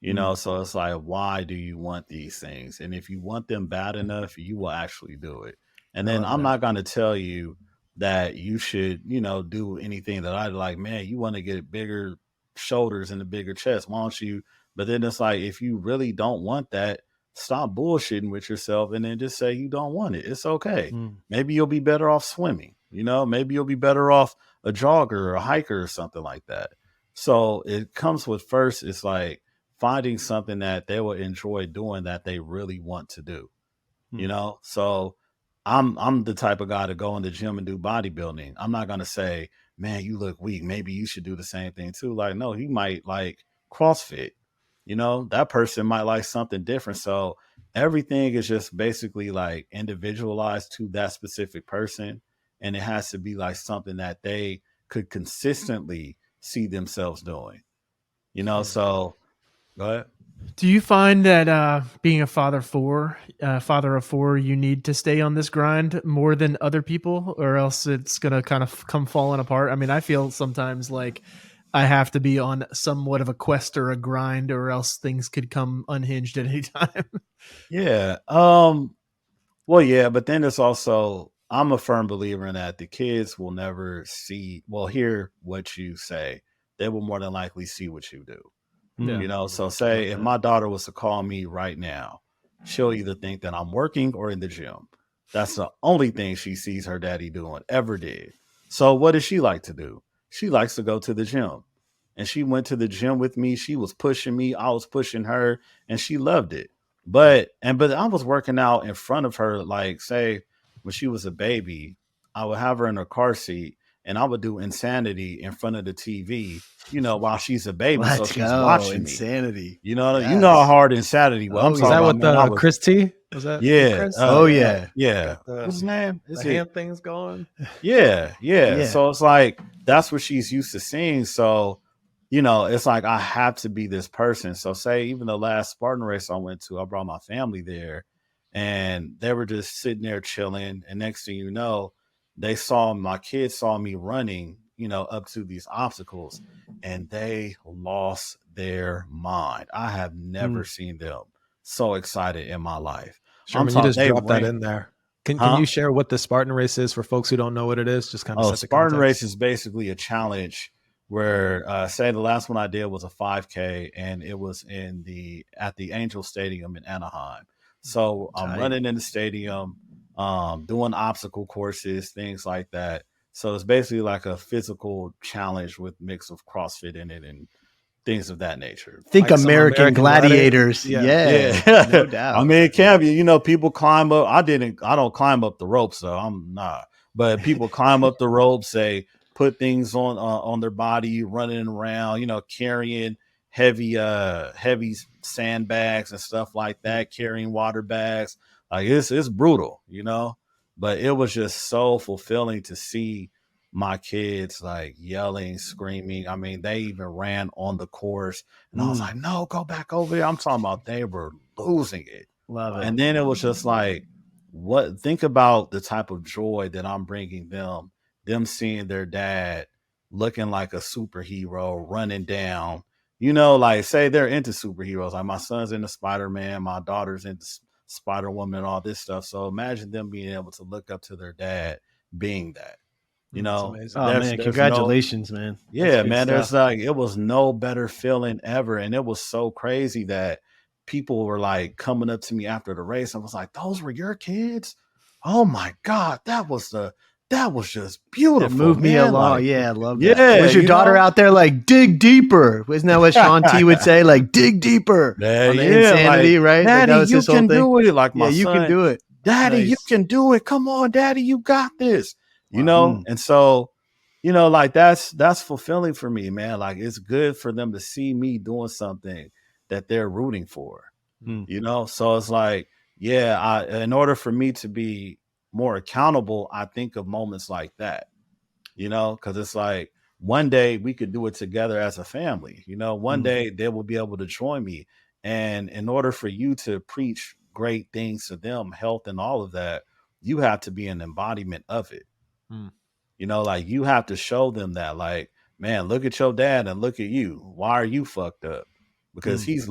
So it's like, why do you want these things? And if you want them bad enough, you will actually do it. And then I'm not going to tell you that you should, do anything that I like, man, you want to get bigger shoulders and a bigger chest. Why don't you? But then it's like, if you really don't want that, stop bullshitting with yourself and then just say you don't want it. It's okay. Maybe you'll be better off swimming. Maybe you'll be better off a jogger or a hiker or something like that. So it comes with, first, it's like finding something that they will enjoy doing that they really want to do. So I'm the type of guy to go in the gym and do bodybuilding. I'm not going to say, man, you look weak, maybe you should do the same thing too. Like, no, he might like CrossFit. That person might like something different. So everything is just basically like individualized to that specific person. And it has to be like something that they could consistently see themselves doing, so go ahead. Do you find that being a father of four, you need to stay on this grind more than other people, or else it's going to kind of come falling apart? I mean, I feel sometimes like I have to be on somewhat of a quest or a grind, or else things could come unhinged at any time. Yeah. Well, yeah, but then it's also, I'm a firm believer in that the kids will never hear what you say. They will more than likely see what you do. So say if my daughter was to call me right now, she'll either think that I'm working or in the gym. That's the only thing she sees her daddy doing, ever did. So what does she like to do? She likes to go to the gym. And she went to the gym with me. She was pushing me. I was pushing her, and she loved it. But I was working out in front of her, like, say, when she was a baby, I would have her in her car seat and I would do insanity in front of the TV, while she's a baby. So she's watching insanity. me. You know how hard insanity was. I'm Is talking that about, with man, Chris T? Was that Yeah. Chris? Oh, yeah. Yeah. Got the- What's his name? The hand things going. Yeah. Yeah. So it's like that's what she's used to seeing. So, it's like I have to be this person. So say even the last Spartan race I went to, I brought my family there and they were just sitting there chilling. And next thing you know, my kids saw me running, up to these obstacles and they lost their mind. I have never seen them so excited in my life. Sherman, you just dropped that in there. Can you share what the Spartan race is for folks who don't know what it is? Just kind of set the Spartan context. race is basically a challenge where say the last one I did was a 5K and it was at the Angel Stadium in Anaheim. So I'm running in the stadium, doing obstacle courses, things like that. So it's basically like a physical challenge with mix of CrossFit in it and things of that nature. Think Like some American Gladiators. Gladiators. Yeah. No doubt. I mean, it can be, people climb up. I don't climb up the ropes though. I'm not, but people climb up the ropes, they put things on their body, running around, carrying heavy sandbags and stuff like that, carrying water bags. Like it's brutal, but it was just so fulfilling to see my kids like yelling, screaming. I mean, they even ran on the course and I was like, no, go back over there. I'm talking about they were losing it. Love it. And then it was just like, think about the type of joy that I'm bringing them seeing their dad looking like a superhero running down, like say they're into superheroes. Like my son's into Spider-Man, my daughter's into Spider-Woman and all this stuff. So imagine them being able to look up to their dad being that, Amazing. Oh, man, congratulations, man. Yeah, man. There's it was no better feeling ever. And it was so crazy that people were like coming up to me after the race. I was like, those were your kids? Oh my God. That was just beautiful. It moved me along. Like, yeah, I love that. Yeah. Was your daughter out there like, dig deeper? Isn't that what Sean T would say? Like, dig deeper. Yeah, on the insanity, like, right? Daddy, like, you can do it. Like my son, you can do it. Daddy, you can do it. Come on, Daddy, you got this. And so, like that's fulfilling for me, man. Like it's good for them to see me doing something that they're rooting for. So it's like, in order for me to be more accountable, I think of moments like that, because it's like one day we could do it together as a family, one day they will be able to join me. And in order for you to preach great things to them, health and all of that, you have to be an embodiment of it. Like you have to show them that, like, man, look at your dad and look at you. Why are you fucked up? Because he's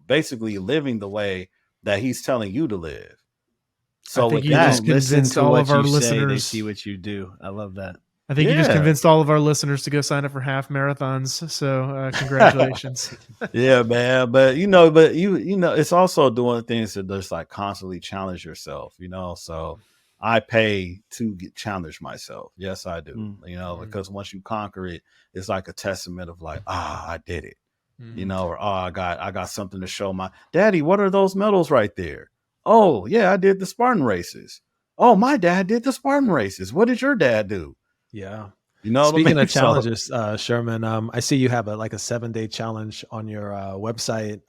basically living the way that he's telling you to live. So I think with you that, just convinced all of our listeners. They see what you do. I love that. I think you just convinced all of our listeners to go sign up for half marathons. So congratulations. Yeah, man. But it's also doing things that just like constantly challenge yourself, so I pay to challenge myself. Yes, I do. Because once you conquer it, it's like a testament of like, I did it. Or I got something to show my daddy. What are those medals right there? Oh, yeah, I did the Spartan races. Oh, my dad did the Spartan races. What did your dad do? Yeah. Speaking of challenges, Sherman, I see you have a 7-day challenge on your website.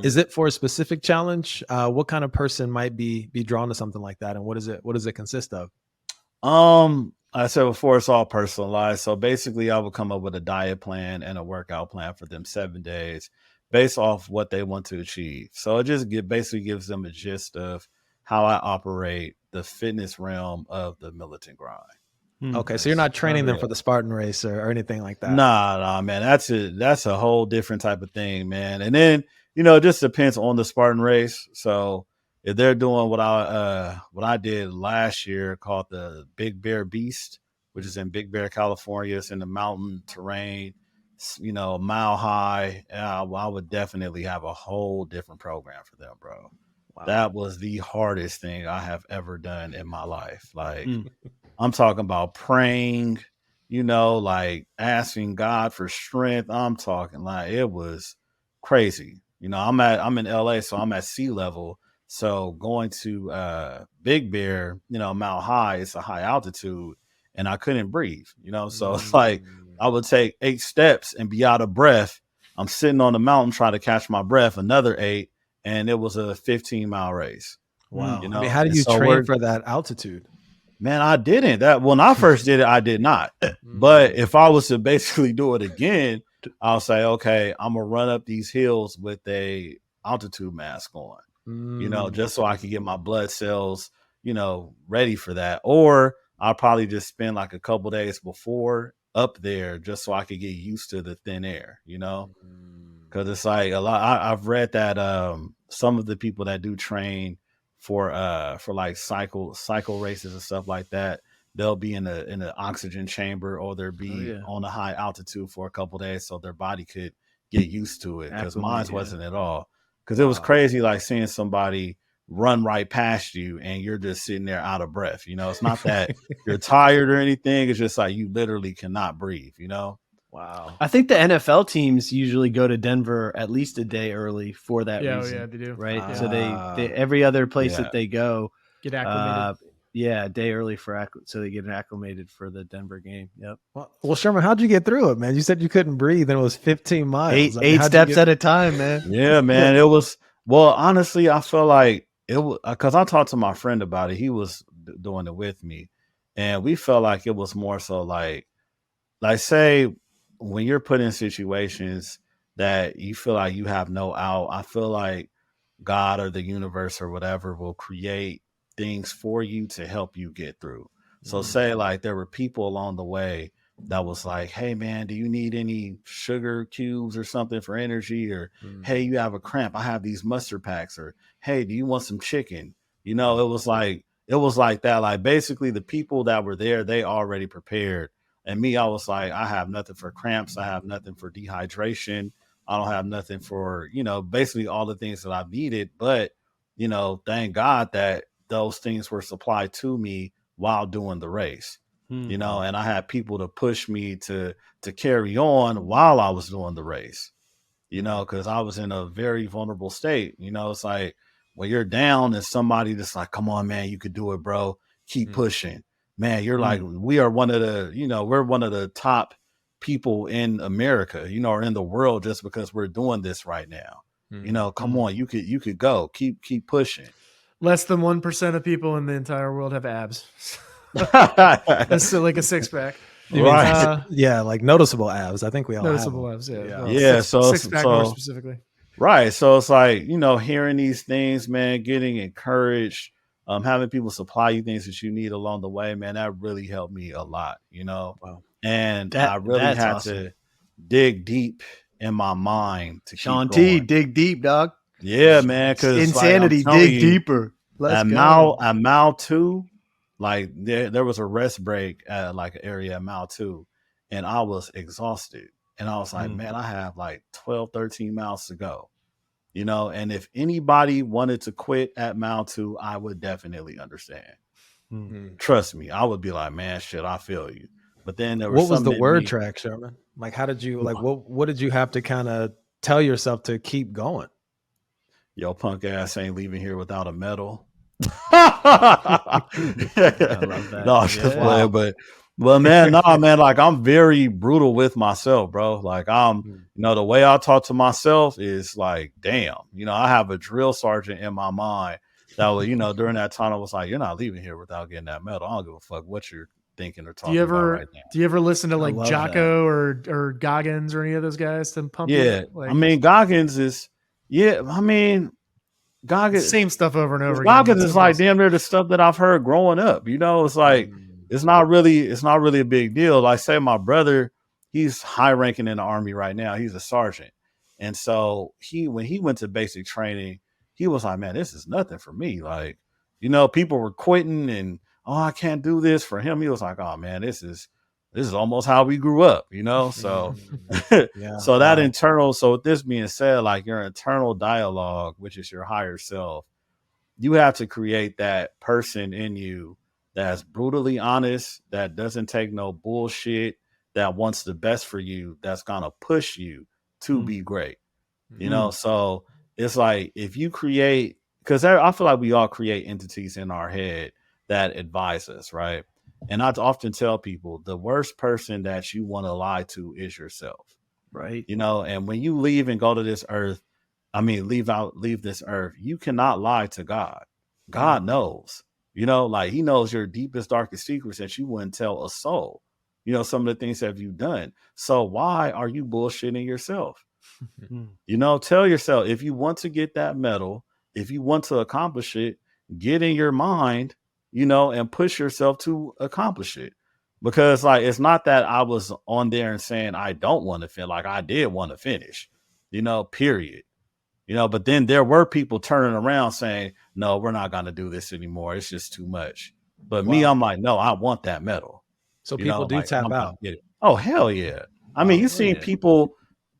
Is it for a specific challenge? What kind of person might be drawn to something like that? And what does it consist of? I said before, it's all personalized. So basically I would come up with a diet plan and a workout plan for them 7 days based off what they want to achieve. So it just basically gives them a gist of how I operate the fitness realm of the Militant Grind. Okay, so you're not training them for the Spartan race or anything like that. Nah, man. That's a whole different type of thing, man. And then, it just depends on the Spartan race. So if they're doing what I did last year called the Big Bear Beast, which is in Big Bear, California, it's in the mountain terrain, a mile high, I would definitely have a whole different program for them, bro. Wow. That was the hardest thing I have ever done in my life. Like, I'm talking about praying, like asking God for strength. I'm talking like it was crazy. I'm in LA, so I'm at sea level. So going to Big Bear, Mount High, it's a high altitude, and I couldn't breathe, so it's like I would take 8 steps and be out of breath. I'm sitting on the mountain trying to catch my breath, another 8, and it was a 15-mile race. Wow. You know, I mean, how do and you so train for that altitude? Man, I didn't. That when I first did it, I did not. But if I was to basically do it again, I'll say, okay, I'm gonna run up these hills with a altitude mask on, you know, just so I can get my blood cells, you know, ready for that. Or I'll probably just spend like a couple days before up there just so I could get used to the thin air, you know, because it's like a lot. I've read that some of the people that do train for like cycle races and stuff like that, they'll be in the oxygen chamber, or they'll be on a high altitude for a couple days so their body could get used to it, because mine wasn't at all. Because it was crazy, like seeing somebody run right past you and you're just sitting there out of breath. You know, it's not that you're tired or anything. It's just like you literally cannot breathe, you know? Wow. I think the NFL teams usually go to Denver at least a day early for that reason. Yeah, they do. Right. So they every other place that they go get acclimated. A day early so they get acclimated for the Denver game. Yep. Well, Sherman, how'd you get through it, man? You said you couldn't breathe and it was 15 miles. Eight steps at a time, man. Yeah, man. It was, well, honestly, I feel like it was, because I talked to my friend about it. He was doing it with me, and we felt like it was more so like say when you're put in situations that you feel like you have no out, I feel like God or the universe or whatever will create things for you to help you get through. So say like there were people along the way that was like, hey man, do you need any sugar cubes or something for energy? Or hey, you have a cramp, I have these mustard packs. Or hey, do you want some chicken? You know, it was like that. Like basically the people that were there, they already prepared. And me, I was like, I have nothing for cramps. I have nothing for dehydration. I don't have nothing for, you know, basically all the things that I needed. But, you know, thank God that those things were supplied to me while doing the race, you know, and I had people to push me to carry on while I was doing the race, you know, because I was in a very vulnerable state. You know, it's like when you're down and somebody just like, come on, man, you could do it, bro. Keep pushing. Man, you're like, we are one of the, you know, we're one of the top people in America, you know, or in the world, just because we're doing this right now. You know, come on, you could go, keep pushing. Less than 1% of people in the entire world have abs. That's like a six pack. Right. Yeah, like noticeable abs. I think we all noticeable have abs. Yeah. Well, yeah. Six pack more specifically. Right. So it's like, you know, hearing these things, man, getting encouraged, having people supply you things that you need along the way, man, that really helped me a lot, you know. Wow. And I really had to dig deep in my mind to Sean keep going. T, dig deep, dog. Yeah, man. Because insanity, like, dig deeper. At mile 2, like there was a rest break at like an area at mile 2, and I was exhausted. And I was like, man, I have like 12, 13 miles to go. You know, and if anybody wanted to quit at mile 2, I would definitely understand. Trust me, I would be like, man, shit, I feel you. But then there was what was the word track, Sherman? Like, how did you what did you have to kind of tell yourself to keep going? Yo, punk ass ain't leaving here without a medal. I love that. No, I'm just playing, but man, man, like I'm very brutal with myself, bro. Like you know, the way I talk to myself is like, damn, you know, I have a drill sergeant in my mind that was, you know, during that time I was like, you're not leaving here without getting that medal. I don't give a fuck what you're thinking or talking about right now. Do you ever listen to like Jocko or Goggins or any of those guys to pump you? Like, I mean, Goggins is, Goggins, same stuff over and over again. Goggins is like damn near the stuff that I've heard growing up. You know, it's like it's not really a big deal. Like say my brother, he's high ranking in the Army right now. He's a sergeant. And so when he went to basic training, he was like, man, this is nothing for me. Like, you know, people were quitting and I can't do this. For him, he was like, oh man, this is almost how we grew up, you know? So, so that internal, so with this being said, like your internal dialogue, which is your higher self, you have to create that person in you that's brutally honest, that doesn't take no bullshit, that wants the best for you, that's going to push you to be great, you know? So it's like, if you create, because I feel like we all create entities in our head that advise us, right? And I often tell people the worst person that you want to lie to is yourself. Right. You know, and when you leave and go to this earth, leave this earth. You cannot lie to God. God knows, like he knows your deepest, darkest secrets that you wouldn't tell a soul. Some of the things that you've done. So why are you bullshitting yourself? Tell yourself, if you want to get that medal, if you want to accomplish it, get in your mind, and push yourself to accomplish it. Because like, it's not that I was on there and saying, I don't want to finish. Like I did want to finish, period. But then there were people turning around saying, no, we're not going to do this anymore. It's just too much. But me, I'm like, no, I want that medal. So people do tap out. Oh, hell yeah. I mean, you seen people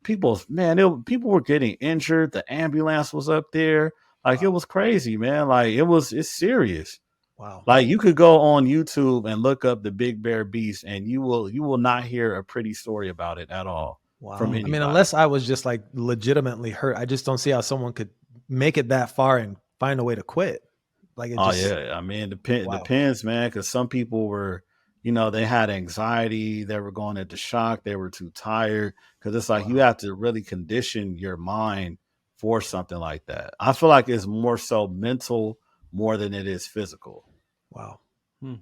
were getting injured. The ambulance was up there. Like, it was crazy, man. Like, it's serious. Wow. Like, you could go on YouTube and look up the Big Bear Beast, and you will not hear a pretty story about it at all. Wow. From I mean, unless I was just like legitimately hurt, I just don't see how someone could make it that far and find a way to quit. Like, yeah. I mean, depends, man. Because some people were, they had anxiety. They were going into shock. They were too tired. Because it's like you have to really condition your mind for something like that. I feel like it's more so mental more than it is physical. Wow. But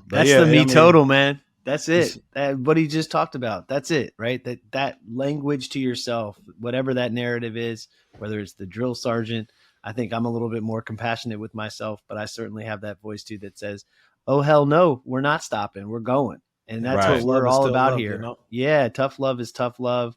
that's the MeTotal, man. That's it. What he just talked about. That's it, right? That language to yourself, whatever that narrative is, whether it's the drill sergeant. I think I'm a little bit more compassionate with myself, but I certainly have that voice too that says, oh, hell no, we're not stopping. We're going. And that's what we're all about here. Yeah. Tough love is tough love.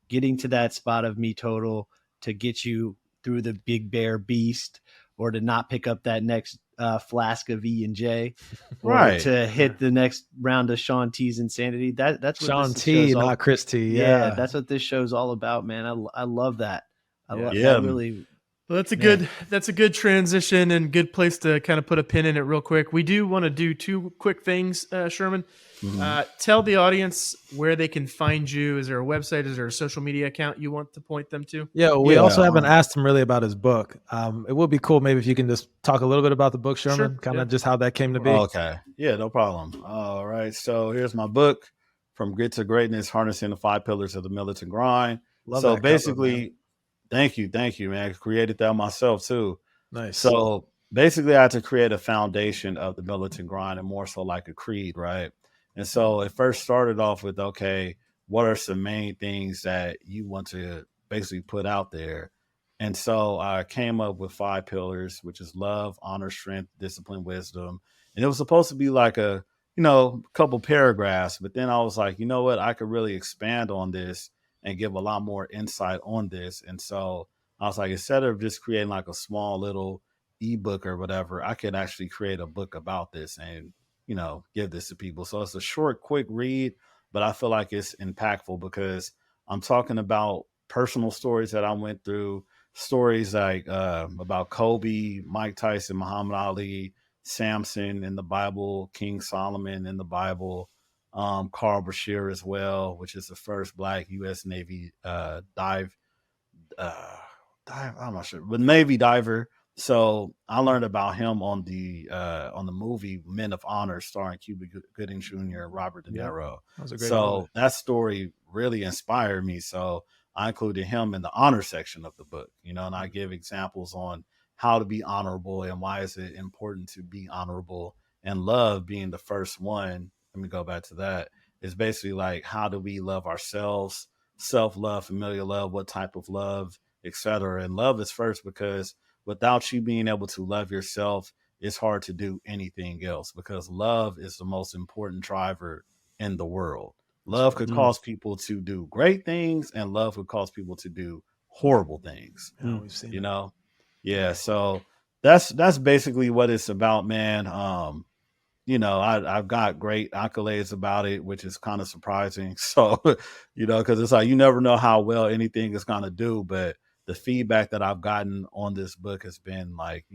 Getting to that spot of MeTotal to get you through the Big Bear Beast, or to not pick up that next flask of E&J, or to hit the next round of Sean T's insanity. That's what Sean T, not Chris T. Yeah, that's what this show's all about, man. I love that. I love that. Really. Well, that's a good transition and good place to kind of put a pin in it real quick. We do want to do two quick things, Sherman. Tell the audience where they can find you. Is there a website? Is there a social media account you want to point them to? Yeah, we also haven't asked him really about his book. It would be cool maybe if you can just talk a little bit about the book, Sherman, kind of just how that came to be. Okay. Yeah, no problem. All right. So here's my book, From Grit to Greatness, Harnessing the 5 Pillars of the Militant Grind. So basically, thank you, man. I created that myself too. Nice. So basically, I had to create a foundation of the militant grind, and more so like a creed, right? And so it first started off with, okay, what are some main things that you want to basically put out there? And so I came up with 5 pillars, which is love, honor, strength, discipline, wisdom. And it was supposed to be like a couple paragraphs, but then I was like, you know what? I could really expand on this and give a lot more insight on this. And so I was like, instead of just creating like a small little ebook or whatever, I could actually create a book about this and, give this to people. So it's a short, quick read, but I feel like it's impactful because I'm talking about personal stories that I went through, stories like about Kobe, Mike Tyson, Muhammad Ali, Samson in the Bible, King Solomon in the Bible, Carl Bashir as well, which is the first Black U.S. Navy dive, I'm not sure, but Navy diver. So I learned about him on the movie Men of Honor, starring Cuba Gooding Jr. and Robert De Niro. That was a great movie. That story really inspired me. So I included him in the honor section of the book, and I give examples on how to be honorable and why is it important to be honorable, and love being the first one. Let me go back to that. It's basically like, how do we love ourselves, self-love, familiar love, what type of love, etc. And love is first, because without you being able to love yourself, it's hard to do anything else, because love is the most important driver in the world. Love could cause people to do great things, and love could cause people to do horrible things. Yeah, we've seen Yeah. So that's basically what it's about, man. I've got great accolades about it, which is kind of surprising. So, because it's like, you never know how well anything is going to do, but the feedback that I've gotten on this book has been like,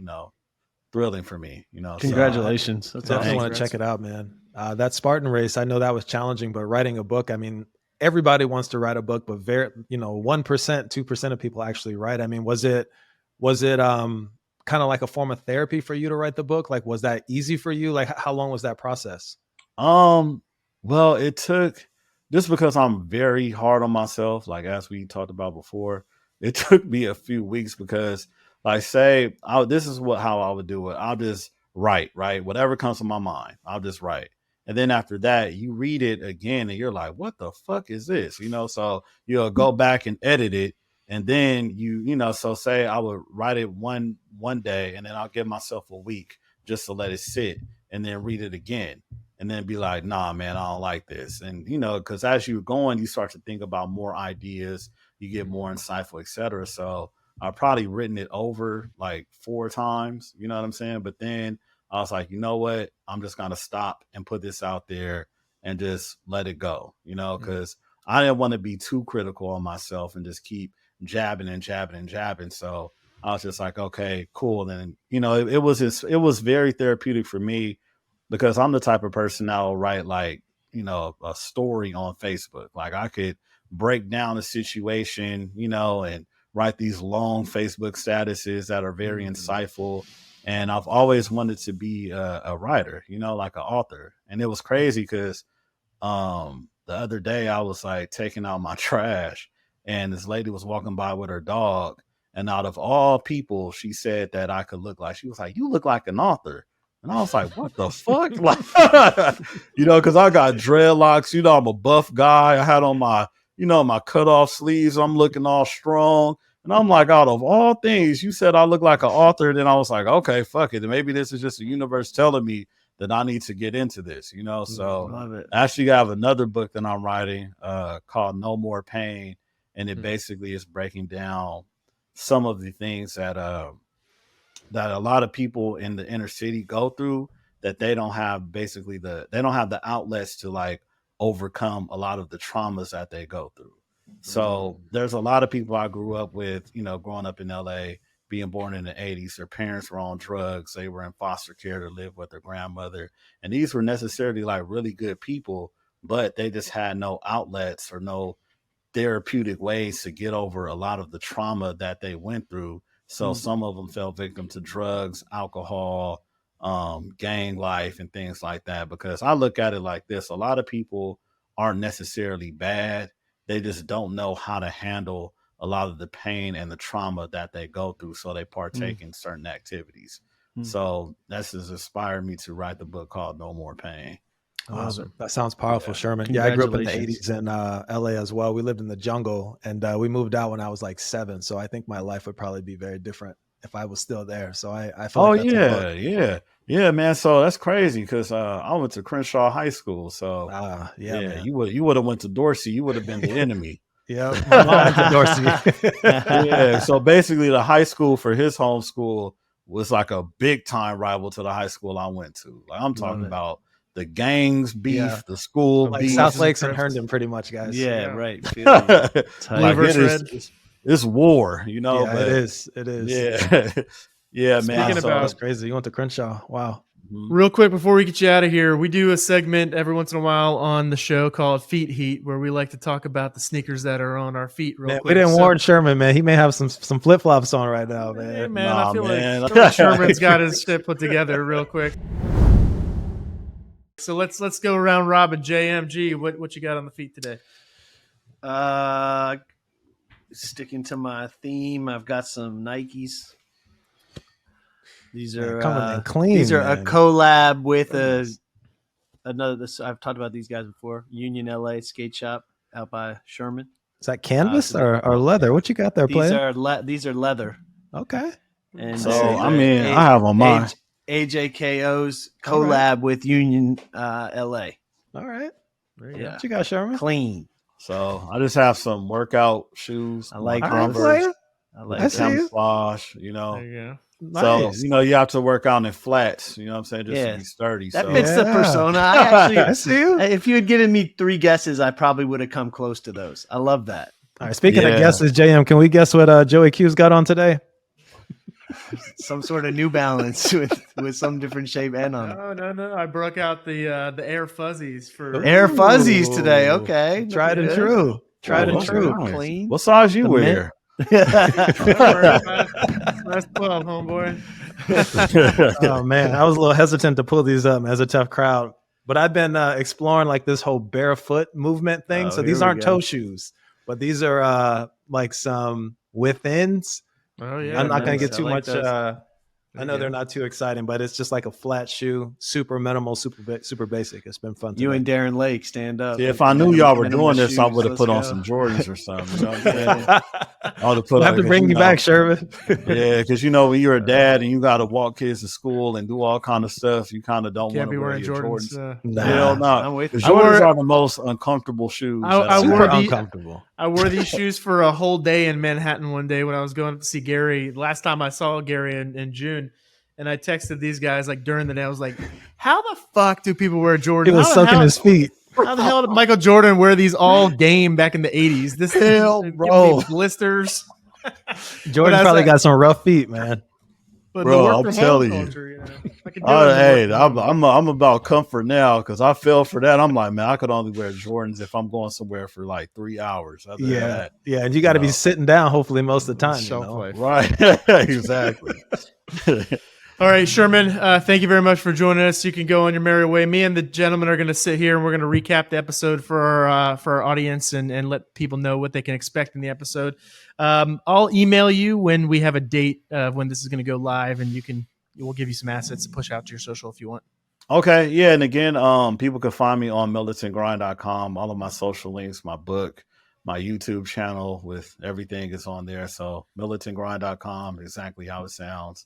thrilling for me, Congratulations. So, definitely want to check it out, man. That Spartan race, I know that was challenging, but writing a book, I mean, everybody wants to write a book, but 1%, 2% of people actually write. I mean, was it kind of like a form of therapy for you to write the book? Like, was that easy for you? Like, how long was that process? Well, it took, just because I'm very hard on myself, like as we talked about before. it took me a few weeks because, like, say, this is how I would do it. I'll just write, right? Whatever comes to my mind, I'll just write. And then after that, you read it again and you're like, what the fuck is this? So you'll go back and edit it. And then so say I would write it one day and then I'll give myself a week just to let it sit and then read it again and then be like, nah, man, I don't like this. And, because as you're going, you start to think about more ideas, you get more insightful, etc. So I've probably written it over like 4 times, you know what I'm saying? But then I was like, you know what? I'm just going to stop and put this out there and just let it go, because I didn't want to be too critical on myself and just keep jabbing and jabbing and jabbing. So I was just like, okay, cool. And, it was very therapeutic for me because I'm the type of person that will write like, a story on Facebook. Like I could break down a situation, and write these long Facebook statuses that are very insightful. And I've always wanted to be a writer, like an author. And it was crazy because the other day I was like taking out my trash and this lady was walking by with her dog. And out of all people, she said that I could look like, she was like, you look like an author. And I was like, what the fuck? Like, because I got dreadlocks, I'm a buff guy. I had on my, my cutoff sleeves. I'm looking all strong. And I'm like, out of all things, you said I look like an author. Then I was like, okay, fuck it. Maybe this is just the universe telling me that I need to get into this, So Love it. I actually have another book that I'm writing called No More Pain. And it basically is breaking down some of the things that that a lot of people in the inner city go through that they don't have the outlets to like overcome a lot of the traumas that they go through. So there's a lot of people I grew up with, growing up in LA, being born in the 80s. Their parents were on drugs. They were in foster care to live with their grandmother. And these were necessarily like really good people, but they just had no outlets or no therapeutic ways to get over a lot of the trauma that they went through. So some of them fell victim to drugs, alcohol, gang life and things like that. Because I look at it like this, a lot of people aren't necessarily bad. They just don't know how to handle a lot of the pain and the trauma that they go through. So they partake in certain activities. So this has inspired me to write the book called No More Pain. Awesome. That sounds powerful, Sherman. Yeah, I grew up in the 80s in LA as well. We lived in the jungle and we moved out when I was like 7. So I think my life would probably be very different if I was still there. So I feel like that's yeah, man. So that's crazy because I went to Crenshaw High School. So man. you would have went to Dorsey. You would have been the enemy. Yeah, my mom went to Dorsey. Yeah. So basically, the high school for his home school was like a big time rival to the high school I went to. Like I'm talking about the gangs beef, the school like beef. South Lakes and Herndon, pretty much, guys. Yeah, right. It's war, Yeah, but it is. Yeah. Yeah, man. Speaking about that's crazy. You went to Crenshaw. Wow. Real quick before we get you out of here, we do a segment every once in a while on the show called Feet Heat, where we like to talk about the sneakers that are on our feet real quick. We didn't warn Sherman, man. He may have some flip flops on right now, man. Hey, man, I feel like Sherman's got his shit put together real quick. So let's go around robin. JMG, what you got on the feet today? Sticking to my theme, I've got some Nikes. These are coming in clean. These are a collab with another. I've talked about these guys before. Union LA skate shop out by Sherman. Is that canvas or leather? What you got there, player? These are leather. Okay. And so I mean, I have on mine. AJKO's collab with Union LA. All right. Yeah. What you got, Sherman? Clean. So I just have some workout shoes. I like Converse. I like I see camouflage, There you go. Nice. So, you have to work out in flats, you know what I'm saying? Just to be sturdy. That fits the persona. I see you. If you had given me 3 guesses, I probably would have come close to those. I love that. All right. Speaking of guesses, JM, can we guess what Joey Q's got on today? Some sort of New Balance with some different shape and on it. No. I broke out the Air Fuzzies for Air Fuzzies today. Okay. Tried and true. Tried and true. Nice. Clean. What size you wear? That's 12, homeboy. Oh man, I was a little hesitant to pull these up. Man. It's a tough crowd, but I've been exploring like this whole barefoot movement thing. So these aren't toe shoes, but these are like some withins. Oh yeah, I'm not going nice. to get I too like much. those. I know they're not too exciting, but it's just like a flat shoe, super minimal, super basic. It's been fun. You today. and Darren Lake stand up. See, if I knew y'all were doing Minimalist this, I shoes, would have let's put on go. some Jordans or something. You know what I'm saying? I would have put We'll on, have to 'cause, bring you know, back, Sherman. Yeah, because you know when you're a dad and you got to walk kids to school and do all kind of stuff, you kind of don't Can't want be to wear wearing your Jordans. Jordans. Hell no. I'm with you. Jordans wore- are the most uncomfortable shoes. I Super wore uncomfortable. I wore these shoes for a whole day in Manhattan one day when I was going to see Gary. Last time I saw Gary in June, and I texted these guys like during the day. I was like, "How the fuck do people wear Jordans? He was sucking his feet. How the hell did Michael Jordan wear these all game back in the 80s? This Hell, giving bro. me blisters." Jordan I probably said- got some rough feet, man. But Bro, the work I'm from telling home you. culture, you know, I can do it in the Hey, work from home. I'm about comfort now because I fell for that. I'm like, man, I could only wear Jordans if I'm going somewhere for like 3 hours. Other than that, Yeah, and you got to be No. sitting down hopefully most of the time. Shelf You know? life. right? Exactly. All right, Sherman, thank you very much for joining us. You can go on your merry way. Me and the gentleman are going to sit here and we're going to recap the episode for our audience and let people know what they can expect in the episode. I'll email you when we have a date of when this is going to go live, and we'll give you some assets to push out to your social if you want. Okay, yeah, and again, people can find me on militantgrind.com. All of my social links, my book, my YouTube channel with everything is on there. So militantgrind.com, exactly how it sounds.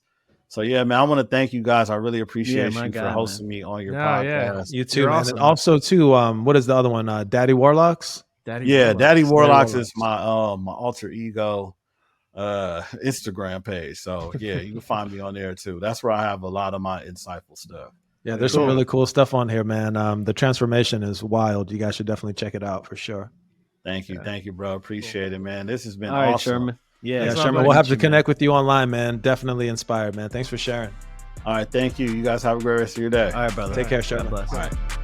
So yeah, man, I want to thank you guys. I really appreciate my you God, for hosting man. me on your Yeah, yeah. podcast. You too, You're man. awesome. And also too, what is the other one? Daddy Warlocks. Daddy Yeah, Warlocks. Daddy Warlocks Warlocks. is my my alter ego Instagram page. So yeah, you can find me on there too. That's where I have a lot of my insightful stuff. Yeah, there's Cool. some really cool stuff on here, man. The transformation is wild. You guys should definitely check it out for sure. Thank you, bro. Appreciate it, man. This has been All right, awesome. Sherman. Yeah, Yeah, Thanks a lot, Sherman, buddy. we'll have to Meet you, man. connect with you online, man. Definitely inspired, man. Thanks for sharing. All right, thank you. You guys have a great rest of your day. All right, brother. Take care, God Sherman. bless. All right.